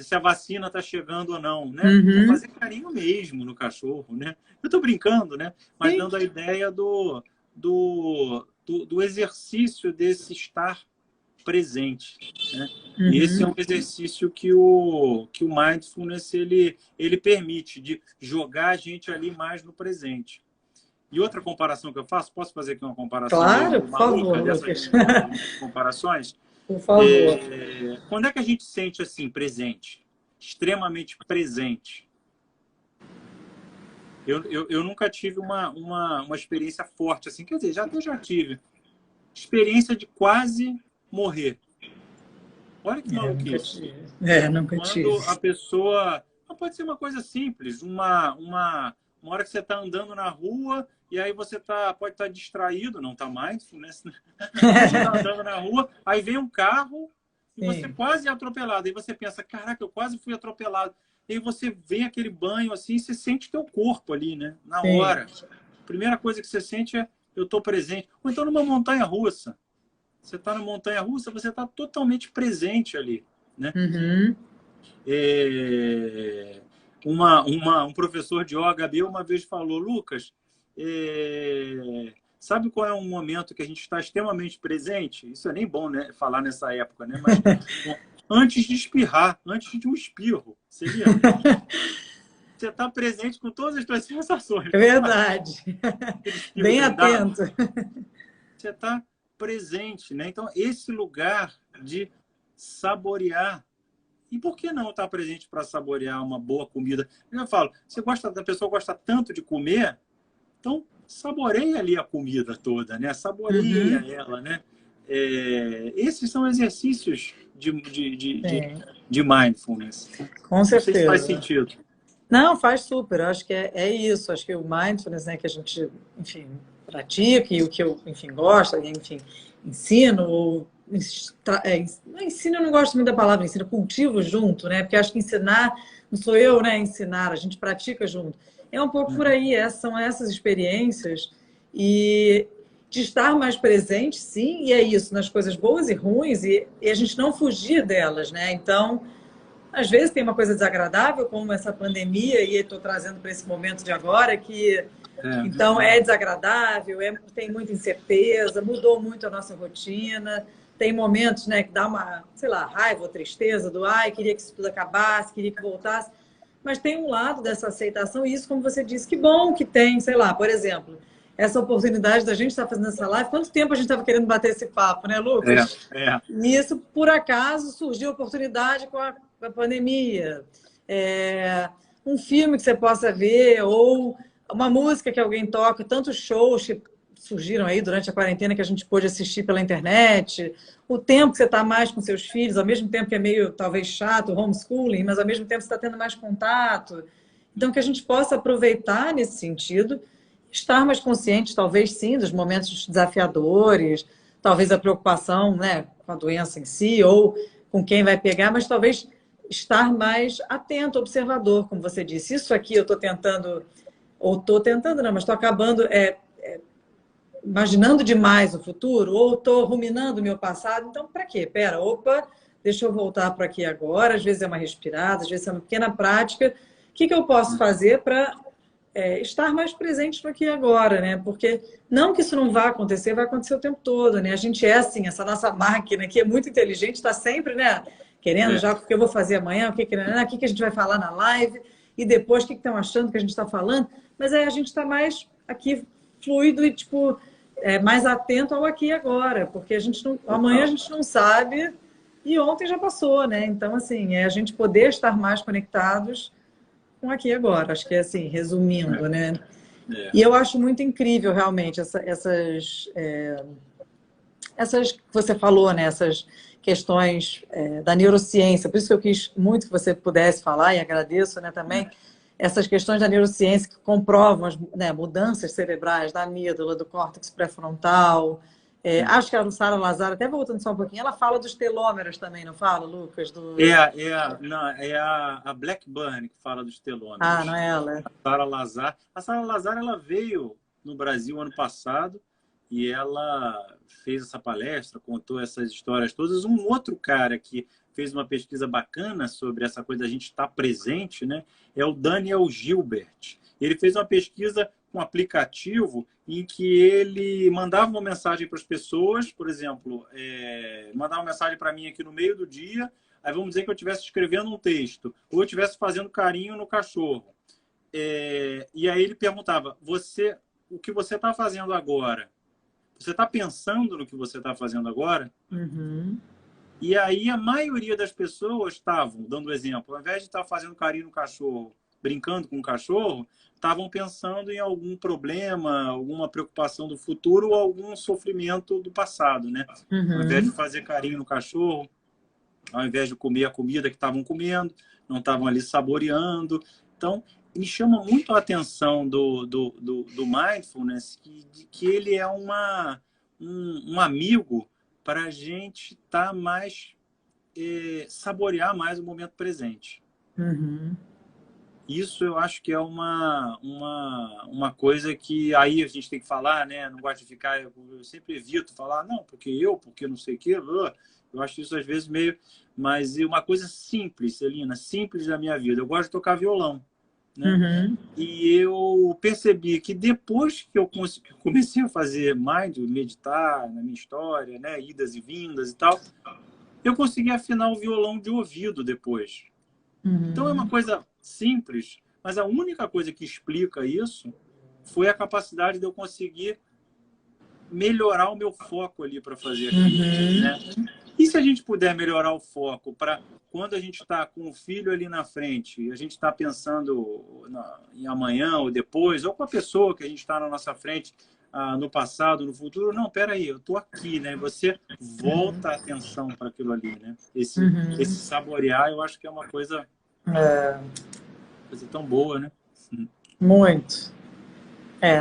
se a vacina está chegando ou não, né? Fazer carinho mesmo no cachorro, né? Eu estou brincando, né? Mas dando a ideia do exercício desse estar presente, né? E esse é um exercício que o mindfulness ele permite, de jogar a gente ali mais no presente. E outra comparação que eu faço, posso fazer aqui uma comparação? Claro, por favor, dessas comparações? Por favor. Quando é que a gente sente assim, presente? Extremamente presente? Eu nunca tive uma experiência forte assim, quer dizer, já tive. Experiência de quase morrer. Olha que maluquice. Nunca tive. Quando a pessoa... Não pode ser uma coisa simples. Uma hora que você está andando na rua e aí você pode estar distraído, não está mindful, né? Você está andando na rua, aí vem um carro e você quase é atropelado. Aí você pensa, caraca, eu quase fui atropelado. E aí você vem aquele banho assim e você sente teu corpo ali, né? Na hora. A primeira coisa que você sente é eu estou presente. Ou então numa montanha-russa. Você está na montanha-russa, você está totalmente presente ali, né? Um professor de yoga uma vez falou, Lucas, sabe qual é um momento que a gente está extremamente presente? Isso é nem bom, né, falar nessa época, né? Mas antes de espirrar, antes de um espirro, seria... Você está presente com todas as suas sensações. É verdade. Bem atento. Você está presente, né? Então, esse lugar de saborear. E por que não estar presente para saborear uma boa comida? Eu falo, a pessoa gosta tanto de comer, então saboreia ali a comida toda, né? Saboreia ela, né? Esses são exercícios de mindfulness. Com certeza. Não sei se faz sentido. Não, faz super. Eu acho que é isso. Acho que o mindfulness, né, que a gente, enfim, pratica e o que eu, enfim, gosto, enfim, ensino, ou ensino, eu não gosto muito da palavra ensino, cultivo junto, né? Porque acho que ensinar, não sou eu, né, ensinar, a gente pratica junto. É um pouco por aí, são essas experiências e de estar mais presente, sim, e é isso, nas coisas boas e ruins, e a gente não fugir delas, né? Então, às vezes tem uma coisa desagradável, como essa pandemia, e estou trazendo para esse momento de agora, que então é desagradável, tem muita incerteza, mudou muito a nossa rotina, tem momentos, né, que dá uma, sei lá, raiva ou tristeza do queria que isso tudo acabasse, queria que voltasse, mas tem um lado dessa aceitação, e isso, como você disse, que bom que tem, sei lá, por exemplo, essa oportunidade da gente estar fazendo essa live, quanto tempo a gente estava querendo bater esse papo, né, Lucas? E isso, por acaso, surgiu a oportunidade com a pandemia. Um filme que você possa ver, ou uma música que alguém toca, tantos shows que surgiram aí durante a quarentena que a gente pôde assistir pela internet, o tempo que você está mais com seus filhos, ao mesmo tempo que é meio, talvez, chato, homeschooling, mas ao mesmo tempo você está tendo mais contato. Então, que a gente possa aproveitar nesse sentido, estar mais consciente, talvez, sim, dos momentos desafiadores, talvez a preocupação, né, com a doença em si, ou com quem vai pegar, mas talvez estar mais atento, observador, como você disse. Isso aqui eu estou tentando, não, mas estou acabando imaginando demais o futuro, ou estou ruminando o meu passado. Então, para quê? Opa, deixa eu voltar para aqui agora, às vezes é uma respirada, às vezes é uma pequena prática. O que eu posso fazer para estar mais presente no aqui e agora, né? Porque não que isso não vá acontecer, vai acontecer o tempo todo, né? A gente é assim, essa nossa máquina que é muito inteligente, está sempre, né? Querendo já o que eu vou fazer amanhã, o que a gente vai falar na live, e depois o que estão achando que a gente está falando. Mas aí a gente está mais aqui fluido e, tipo, mais atento ao aqui e agora, porque a gente não, amanhã a gente não sabe e ontem já passou, né? Então, assim, é a gente poder estar mais conectados com aqui e agora. Acho que é assim, resumindo, né? E eu acho muito incrível, realmente, essas que você falou, né? Essas questões da neurociência. Por isso que eu quis muito que você pudesse falar, e agradeço, né, também, essas questões da neurociência que comprovam as, né, mudanças cerebrais da amígdala, do córtex pré-frontal. Acho que a Sara Lazar, até voltando só um pouquinho, ela fala dos telômeros também, não fala, Lucas? Não, é a Blackburn que fala dos telômeros. Ah, não é ela? A Sara Lazar, ela veio no Brasil ano passado e ela fez essa palestra, contou essas histórias todas. Um outro cara que fez uma pesquisa bacana sobre essa coisa da gente estar presente, né, é o Daniel Gilbert. Ele fez uma pesquisa com um aplicativo em que ele mandava uma mensagem para as pessoas, por exemplo, mandava uma mensagem para mim aqui no meio do dia, aí vamos dizer que eu estivesse escrevendo um texto, ou eu estivesse fazendo carinho no cachorro. E aí ele perguntava, o que você está fazendo agora? Você está pensando no que você está fazendo agora? Uhum. E aí a maioria das pessoas estavam, dando exemplo, ao invés de estar fazendo carinho no cachorro, brincando com o cachorro, estavam pensando em algum problema, alguma preocupação do futuro ou algum sofrimento do passado, né? Uhum. Ao invés de fazer carinho no cachorro, ao invés de comer a comida que estavam comendo, não estavam ali saboreando. Então, me chama muito a atenção do mindfulness, que ele é um amigo para a gente estar mais, saborear mais o momento presente. Uhum. Isso eu acho que é uma coisa que aí a gente tem que falar, né? Não gosto de ficar, eu sempre evito falar, não, porque não sei o quê. Eu acho isso às vezes meio... Mas uma coisa simples, Celina, simples da minha vida. Eu gosto de tocar violão, né? Uhum. E eu percebi que depois que eu comecei a fazer meditar na minha história, né? Idas e vindas e tal, eu consegui afinar o violão de ouvido depois. Uhum. Então é uma coisa simples, mas a única coisa que explica isso foi a capacidade de eu conseguir melhorar o meu foco ali para fazer aquilo, né? E se a gente puder melhorar o foco para quando a gente está com o filho ali na frente e a gente está pensando em amanhã ou depois, ou com a pessoa que a gente está na nossa frente, no passado, no futuro, não, peraí, eu estou aqui, né? Você volta a atenção para aquilo ali, né? Esse saborear, eu acho que é uma coisa tão boa, né? Muito.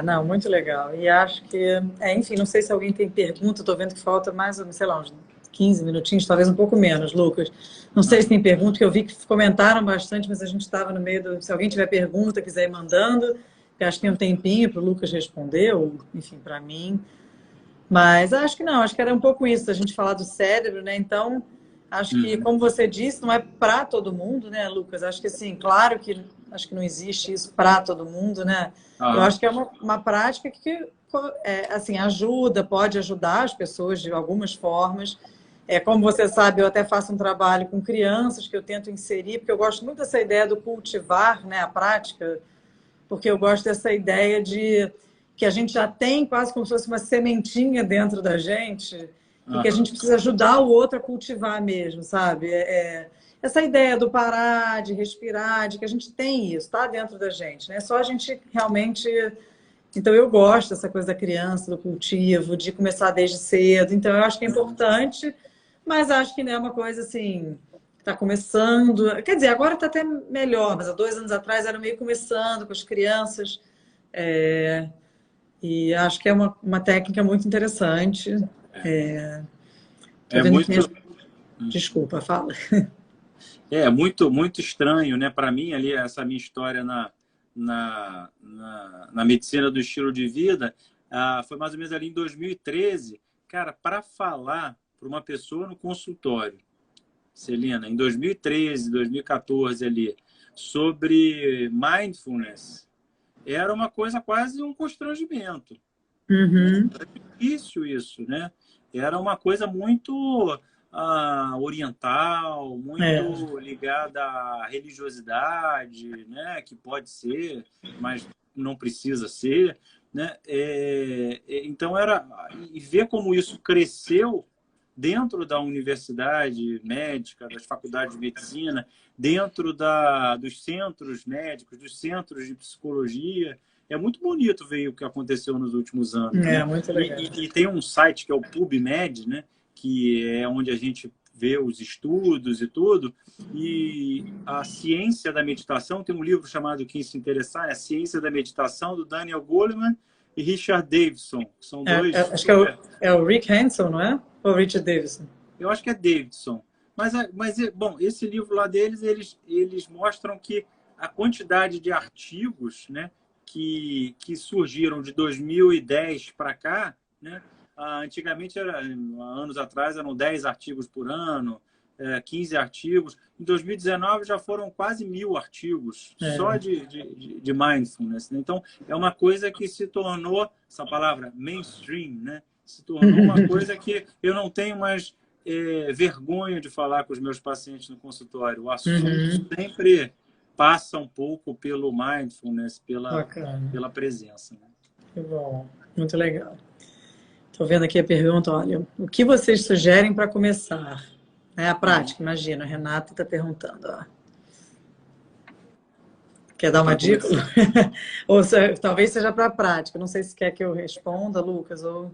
Não, muito legal. E acho que, enfim, não sei se alguém tem pergunta, estou vendo que falta mais, sei lá, uns 15 minutinhos, talvez um pouco menos, Lucas. Não sei se tem pergunta, que eu vi que comentaram bastante, mas a gente estava no meio do... Se alguém tiver pergunta, quiser ir mandando, que acho que tem um tempinho para o Lucas responder, ou, enfim, para mim. Mas acho que não, acho que era um pouco isso, a gente falar do cérebro, né? Então, acho que, como você disse, não é para todo mundo, né, Lucas? Acho que, assim, claro que acho que não existe isso para todo mundo, né? Eu acho que é uma prática que, assim, ajuda, pode ajudar as pessoas de algumas formas. Como você sabe, eu até faço um trabalho com crianças que eu tento inserir, porque eu gosto muito dessa ideia do cultivar, né, a prática, porque eu gosto dessa ideia de que a gente já tem quase como se fosse uma sementinha dentro da gente e que a gente precisa ajudar o outro a cultivar mesmo, sabe? Essa ideia do parar, de respirar, de que a gente tem isso, está dentro da gente, né? Só a gente realmente... Então, eu gosto dessa coisa da criança, do cultivo, de começar desde cedo. Então, eu acho que é importante, mas acho que não é uma coisa assim... Está começando... Quer dizer, agora está até melhor, mas há 2 anos atrás era meio começando com as crianças. E acho que é uma técnica muito interessante. Muito... Desculpa, fala. Muito, muito estranho, né? Para mim, ali, essa minha história na medicina do estilo de vida, foi mais ou menos ali em 2013. Cara, para falar para uma pessoa no consultório Celina, em 2013, 2014 ali, sobre mindfulness, era uma coisa quase um constrangimento. Uhum. Era difícil isso, né? Era uma coisa muito oriental, É, muito ligada à religiosidade, né? Que pode ser, mas não precisa ser, né? Então era e ver como isso cresceu dentro da universidade médica, das faculdades de medicina, dentro dos centros médicos, dos centros de psicologia. É muito bonito ver o que aconteceu nos últimos anos, é né? muito E, legal. e tem um site que é o PubMed, né? Que é onde a gente vê os estudos e tudo. E a ciência da meditação, tem um livro chamado, quem se interessar, é A Ciência da Meditação, do Daniel Goleman e Richard Davidson, que são dois Acho que super... é o Rick Hanson, não é? Ou Richard Davidson? Eu acho que é Davidson. Bom, esse livro lá deles, eles mostram que a quantidade de artigos, né, que surgiram de 2010 para cá, né, antigamente, anos atrás, eram 10 artigos por ano, 15 artigos. Em 2019 já foram quase 1000 artigos só É. de mindfulness, né? Então, é uma coisa que se tornou, essa palavra, mainstream, né? Se tornou uma coisa que eu não tenho mais vergonha de falar com os meus pacientes no consultório. O assunto Uhum. sempre passa um pouco pelo mindfulness, Bacana. pela presença, né? Que bom. Muito legal. Estou vendo aqui a pergunta, olha, o que vocês sugerem para começar? É a prática, imagina, a Renata está perguntando. Ó. Quer dar uma Para dica? começar. Ou talvez seja para a prática. Não sei se quer que eu responda, Lucas, ou...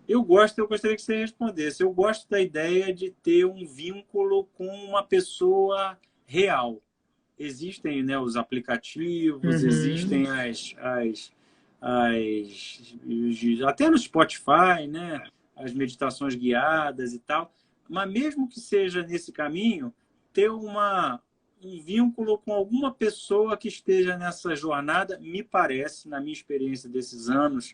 Eu gostaria que você respondesse. Eu gosto da ideia de ter um vínculo com uma pessoa real. Existem, né, os aplicativos, Uhum. existem até no Spotify, né, as meditações guiadas e tal. Mas mesmo que seja nesse caminho, ter um vínculo com alguma pessoa que esteja nessa jornada, me parece, na minha experiência desses anos,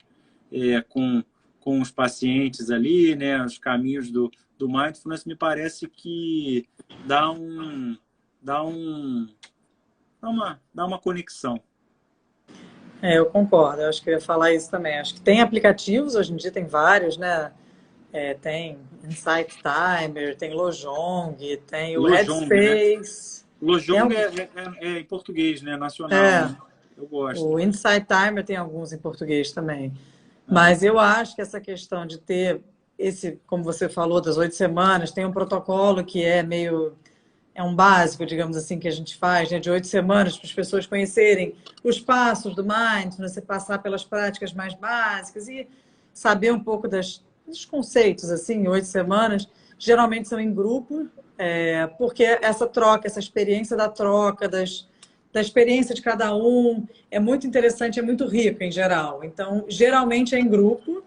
com os pacientes ali, né, os caminhos do mindfulness, me parece que dá um, dá um, dá uma conexão. Eu concordo. Eu acho que eu ia falar isso também. Acho que tem aplicativos, hoje em dia tem vários, né? Tem Insight Timer, tem Lojong, tem o Lojong, né? Headspace. Tem Lojong algum... é em português, né? Nacional, É, né? Eu gosto. o Insight Timer tem alguns em português também. Ah, Mas eu acho que essa questão de ter esse, como você falou, das 8 semanas, tem um protocolo que é meio, é um básico, digamos assim, que a gente faz, né, de 8 semanas, para as pessoas conhecerem os passos do mindfulness, você passar pelas práticas mais básicas e saber um pouco dos conceitos, assim, em 8 semanas. Geralmente são em grupo, porque essa troca, essa experiência da troca, da experiência de cada um, é muito interessante, é muito rica em geral. Então, geralmente é em grupo,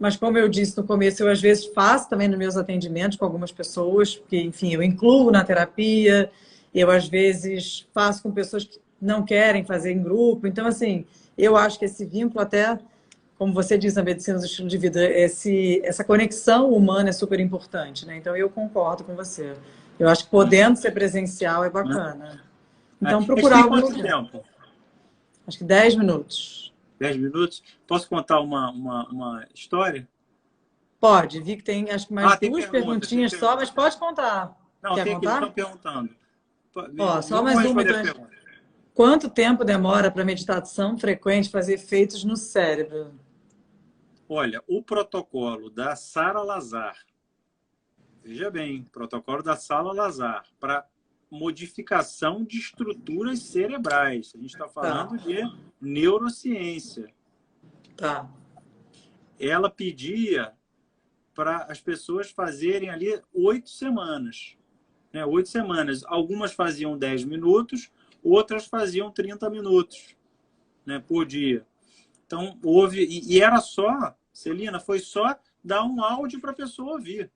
mas como eu disse no começo, eu às vezes faço também nos meus atendimentos com algumas pessoas, porque, enfim, eu incluo na terapia, eu às vezes faço com pessoas que não querem fazer em grupo. Então, assim, eu acho que esse vínculo até, como você diz na medicina do estilo de vida, essa conexão humana é super importante, né? Então, eu concordo com você. Eu acho que podendo ser presencial é né? bacana. A Então, gente procurar tem algum quanto lugar. tempo? Acho que 10 minutos. 10 minutos? Posso contar uma história? Pode, vi que tem acho que mais Tem duas pergunta, tem perguntinhas só, mas pergunta. pode contar. Não, Quer tem aqui, eles contar? estão perguntando. Ó, só Vamos mais uma responder então. a pergunta. Quanto tempo demora para meditação frequente fazer efeitos no cérebro? Olha, o protocolo da Sara Lazar, veja bem, protocolo da Sara Lazar, para modificação de estruturas cerebrais. A gente está Tá, falando de neurociência. tá. Ela pedia para as pessoas fazerem ali 8 semanas. Né? 8 semanas. Algumas faziam 10 minutos, outras faziam 30 minutos, né, por dia. Então, houve... E era só, Celina, foi só dar um áudio para a pessoa ouvir.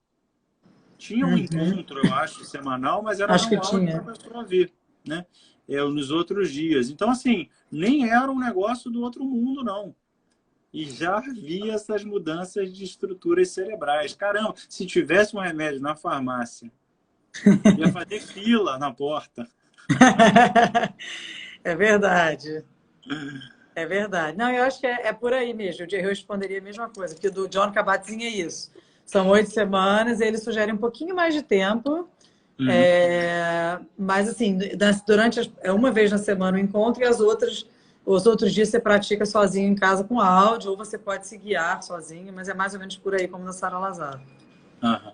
Tinha um Uhum. encontro, eu acho, semanal, mas era dar Acho que um áudio para a tinha. pessoa ouvir, né? Nos outros dias. Então, assim, nem era um negócio do outro mundo, não. E já havia essas mudanças de estruturas cerebrais. Caramba, se tivesse um remédio na farmácia Ia fazer fila na porta. É verdade. É verdade. Não, eu acho que é por aí mesmo. Eu responderia a mesma coisa, porque do John Kabat-Zinn é isso. São 8 semanas, ele sugere um pouquinho mais de tempo, Uhum. mas assim, durante uma vez na semana o encontro e os outros dias você pratica sozinho em casa com áudio, ou você pode se guiar sozinho, mas é mais ou menos por aí como da Sara Lazar. Aham.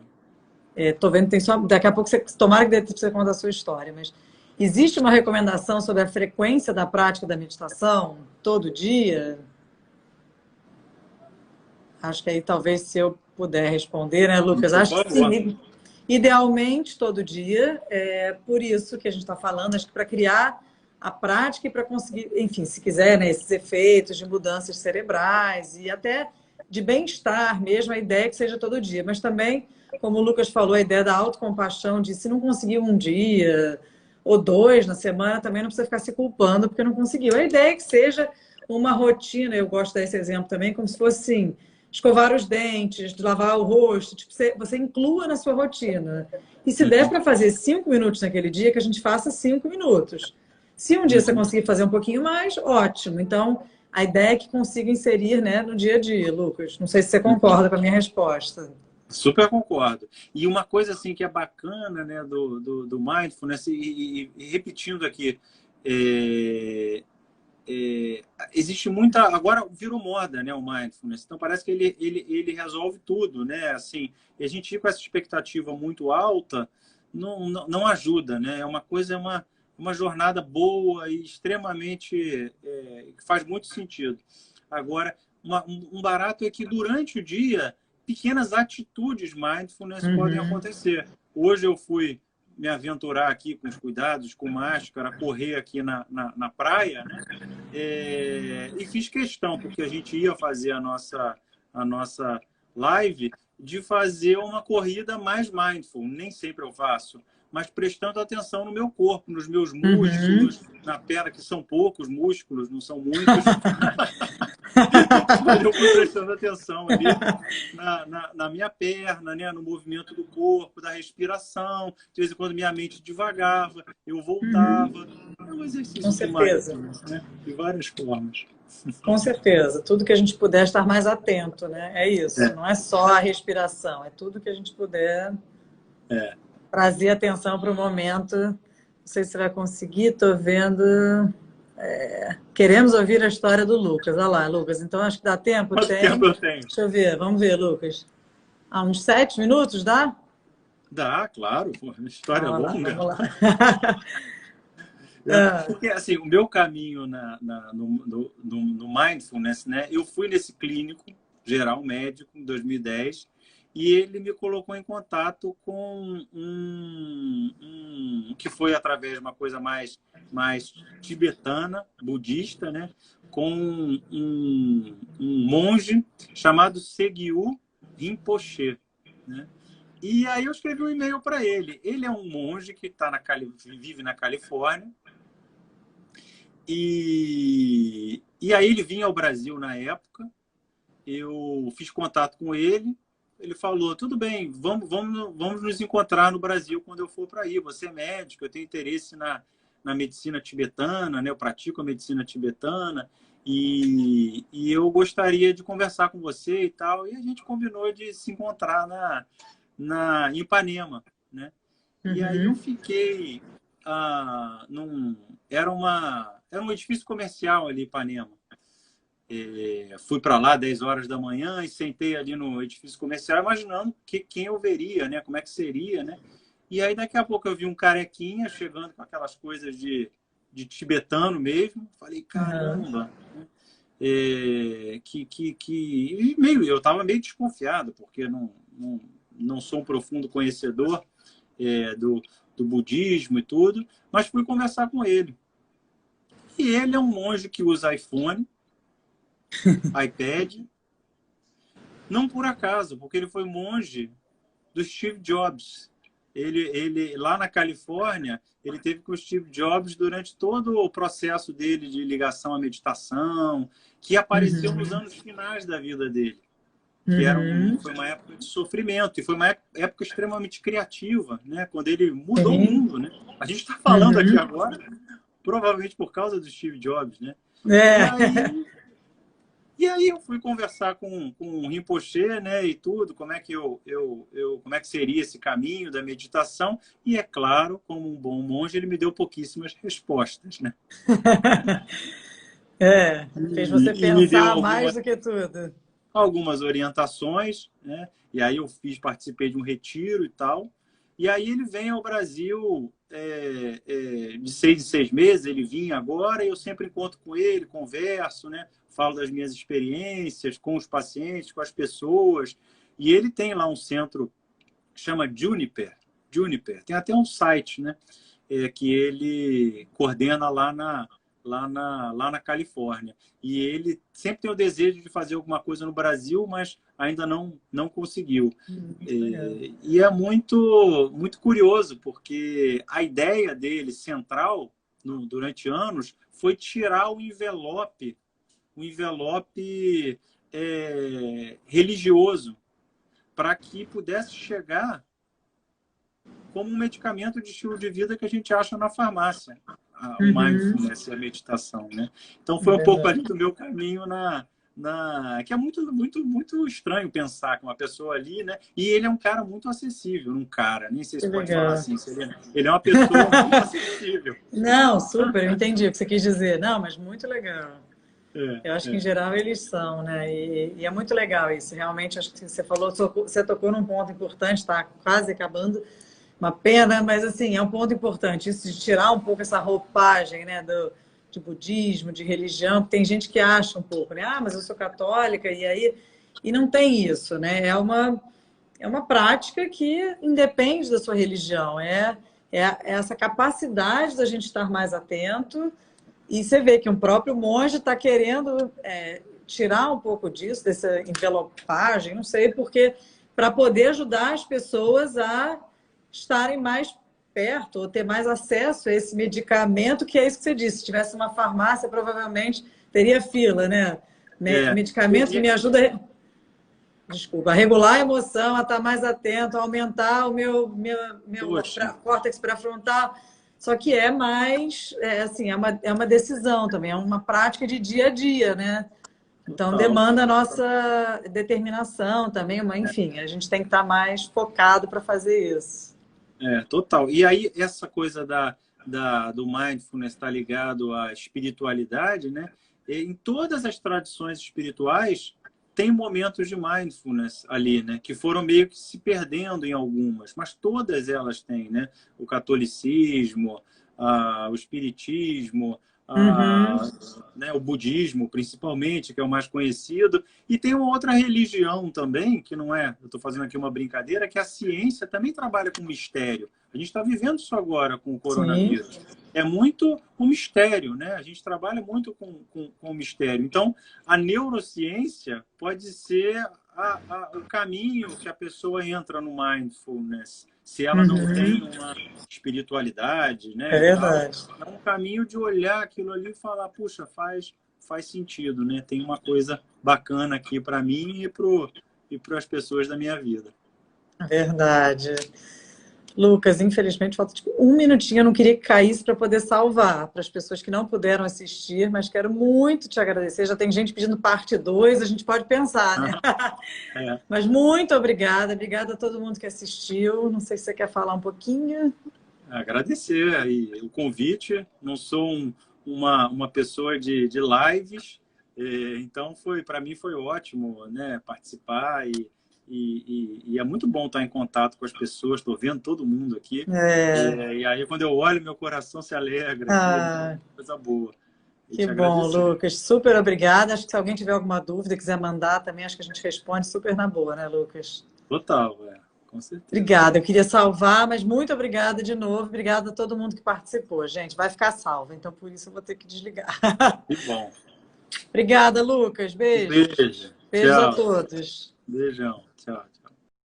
Tô vendo que tem só. Daqui a pouco você. Tomara que dê tempo pra você contar a sua história, mas existe uma recomendação sobre a frequência da prática da meditação? Todo dia? Acho que aí talvez se eu puder responder, né, Lucas? Por Acho que favor. sim. Idealmente todo dia. É por isso que a gente está falando. Acho que para criar a prática e para conseguir, enfim, se quiser, né, esses efeitos de mudanças cerebrais e até de bem-estar mesmo, a ideia é que seja todo dia. Mas também, como o Lucas falou, a ideia da autocompaixão, de se não conseguir um dia ou dois na semana, também não precisa ficar se culpando porque não conseguiu. A ideia é que seja uma rotina, eu gosto desse exemplo também, como se fosse assim, escovar os dentes, lavar o rosto, tipo, você inclua na sua rotina. E se der Uhum. para fazer 5 minutos naquele dia, que a gente faça 5 minutos. Se um dia você Uhum. conseguir fazer um pouquinho mais, ótimo. Então, a ideia é que consiga inserir, né, no dia a dia, Lucas. Não sei se você Uhum. concorda com a minha resposta. Super concordo. E uma coisa assim que é bacana, né, do mindfulness, e repetindo aqui, é, existe muita. Agora virou moda, né, o mindfulness. Então parece que ele resolve tudo, né? Assim, e a gente ir com essa expectativa muito alta não ajuda, né? É uma coisa, uma jornada boa e extremamente. Que faz muito sentido. Agora, um barato é que durante o dia, pequenas atitudes mindfulness podem Uhum. acontecer. Hoje eu fui me aventurar aqui com os cuidados, com máscara, correr aqui na praia, né? E fiz questão, porque a gente ia fazer a nossa live, de fazer uma corrida mais mindful. Nem sempre eu faço, mas prestando atenção no meu corpo, nos meus Uhum. músculos, na perna, que são poucos músculos, não são muitos. Mas eu fui prestando atenção ali na minha perna, né? No movimento do corpo, da respiração. De vez em quando minha mente divagava, eu voltava. É um Com exercício de certeza. mindfulness, né? De várias formas. Com certeza. Tudo que a gente puder estar mais atento, né? É isso. É, Não é só a respiração, é tudo que a gente puder é. trazer atenção para o momento. Não sei se você vai conseguir, estou vendo. Queremos ouvir a história do Lucas. Olha lá, Lucas. Então acho que dá tempo? Quanto tempo Tem. eu tenho? Deixa eu ver, vamos ver, Lucas. Uns 7 minutos, dá? Dá, claro, pô, história Então, olha lá, longa. vamos lá. Ah, Porque, assim, o meu caminho no mindfulness, né? Eu fui nesse clínico geral médico em 2010 e ele me colocou em contato com que foi através de uma coisa mais tibetana, budista, né? Com um monge chamado Segyu Rinpoche, né? E aí eu escrevi um e-mail para ele. Ele é um monge que vive na Califórnia. E aí ele vinha ao Brasil na época, eu fiz contato com ele, ele falou, tudo bem, vamos nos encontrar no Brasil quando eu for para aí, você é médico, eu tenho interesse na medicina tibetana, né? Eu pratico a medicina tibetana, e eu gostaria de conversar com você e tal, e a gente combinou de se encontrar em Ipanema, né? E aí eu uhum, fiquei era um edifício comercial ali, Ipanema. Fui para lá 10 horas da manhã e sentei ali no edifício comercial, imaginando quem eu veria, né? Como é que seria, né? E aí daqui a pouco eu vi um carequinha chegando com aquelas coisas de tibetano mesmo. Falei, uhum. caramba, né? E meio, eu estava meio desconfiado, porque não sou um profundo conhecedor do budismo e tudo, mas fui conversar com ele. E ele é um monge que usa iPhone, iPad, não por acaso, porque ele foi monge do Steve Jobs. Ele lá na Califórnia, ele teve com o Steve Jobs durante todo o processo dele de ligação à meditação, que apareceu nos Uhum. anos finais da vida dele. que Uhum. foi uma época de sofrimento, e foi uma época extremamente criativa, né? Quando ele mudou o Sim. mundo, né? A gente está falando aqui Uhum. agora, provavelmente por causa do Steve Jobs, né? E É. aí, e aí eu fui conversar com o Rinpoche, né, e tudo, como é que como é que seria esse caminho da meditação, e é claro, como um bom monge, ele me deu pouquíssimas respostas, né? É. Fez você E me deu pensar mais do que tudo. algumas orientações, né? E aí eu participei de um retiro e tal. E aí ele vem ao Brasil de 6 em 6 meses, ele vinha agora, e eu sempre encontro com ele, converso, né? Falo das minhas experiências com os pacientes, com as pessoas. E ele tem lá um centro que chama Juniper. Juniper. Tem até um site, né? Que ele coordena lá na Califórnia. E ele sempre tem o desejo de fazer alguma coisa no Brasil, mas ainda não conseguiu. Muito legal. E é muito curioso, porque a ideia dele, central, durante anos, foi tirar o envelope religioso, para que pudesse chegar como um medicamento de estilo de vida que a gente acha na farmácia, o Uhum. mindfulness e a meditação, né? Então É foi um pouco ali verdade. do meu caminho que é muito estranho pensar que uma pessoa ali, né? E ele é um cara muito acessível, nem sei Que se pode falar legal. assim, ele é uma pessoa muito acessível. Não, super, eu entendi o que você quis dizer. Não, mas muito legal. É, Eu acho que em é, geral eles são, né? E é muito legal isso. Realmente, acho que você falou, você tocou num ponto importante, está quase acabando. Uma pena, mas assim, é um ponto importante. Isso de tirar um pouco essa roupagem, né, de budismo, de religião, que tem gente que acha um pouco, né? Ah, mas eu sou católica, e aí. E não tem isso, né? É uma prática que independe da sua religião. É essa capacidade da gente estar mais atento. E você vê que um próprio monge está querendo tirar um pouco disso, dessa envelopagem, não sei, porque para poder ajudar as pessoas a estarem mais perto ou ter mais acesso a esse medicamento, que é isso que você disse. Se tivesse uma farmácia, provavelmente teria fila, né? é. Medicamento que me ajuda, desculpa, a regular a emoção, a estar mais atento, a aumentar o meu Poxa, córtex pré-frontal. Só que é mais, assim, é uma decisão também, é uma prática de dia a dia, né? Então total. demanda a nossa determinação também, mas, enfim, a gente tem que estar mais focado para fazer isso. Total. E aí, essa coisa do mindfulness está ligado à espiritualidade, né? E em todas as tradições espirituais, tem momentos de mindfulness ali, né? Que foram meio que se perdendo em algumas, mas todas elas têm, né? O catolicismo, o espiritismo, Uhum, né? O budismo, principalmente, que é o mais conhecido. E tem uma outra religião também, que não é, eu estou fazendo aqui uma brincadeira, que a ciência também trabalha com mistério. A gente está vivendo isso agora com o sim, coronavírus. É muito o mistério, né? A gente trabalha muito com o mistério. Então, a neurociência pode ser o caminho que a pessoa entra no mindfulness, se ela não tem uhum, uma espiritualidade, é né, e tal. verdade. É um caminho de olhar aquilo ali e falar, puxa, faz sentido, né? Tem uma coisa bacana aqui para mim e para as pessoas da minha vida. Verdade. Lucas, infelizmente falta tipo, um minutinho, eu não queria que caísse para poder salvar para as pessoas que não puderam assistir, mas quero muito te agradecer. Já tem gente pedindo parte 2, a gente pode pensar, né? É, Mas muito obrigada, obrigada a todo mundo que assistiu. Não sei se você quer falar um pouquinho. agradecer aí o convite. Não sou uma pessoa de lives, então para mim foi ótimo, né, participar e é muito bom estar em contato com as pessoas. Estou vendo todo mundo aqui. É, E aí, quando eu olho, meu coração se alegra aqui, né? ah, Coisa boa. E que te bom, agradecer. Lucas. Super obrigada. Acho que se alguém tiver alguma dúvida, quiser mandar também, acho que a gente responde super na boa, né, Lucas? Total, com certeza. Obrigada. Eu queria salvar, mas muito obrigada de novo. Obrigada a todo mundo que participou, gente. Vai ficar salvo, então por isso eu vou ter que desligar. Que bom. Obrigada, Lucas. Um Beijos. beijo. Beijos a Tchau. todos. Beijão. Tchau.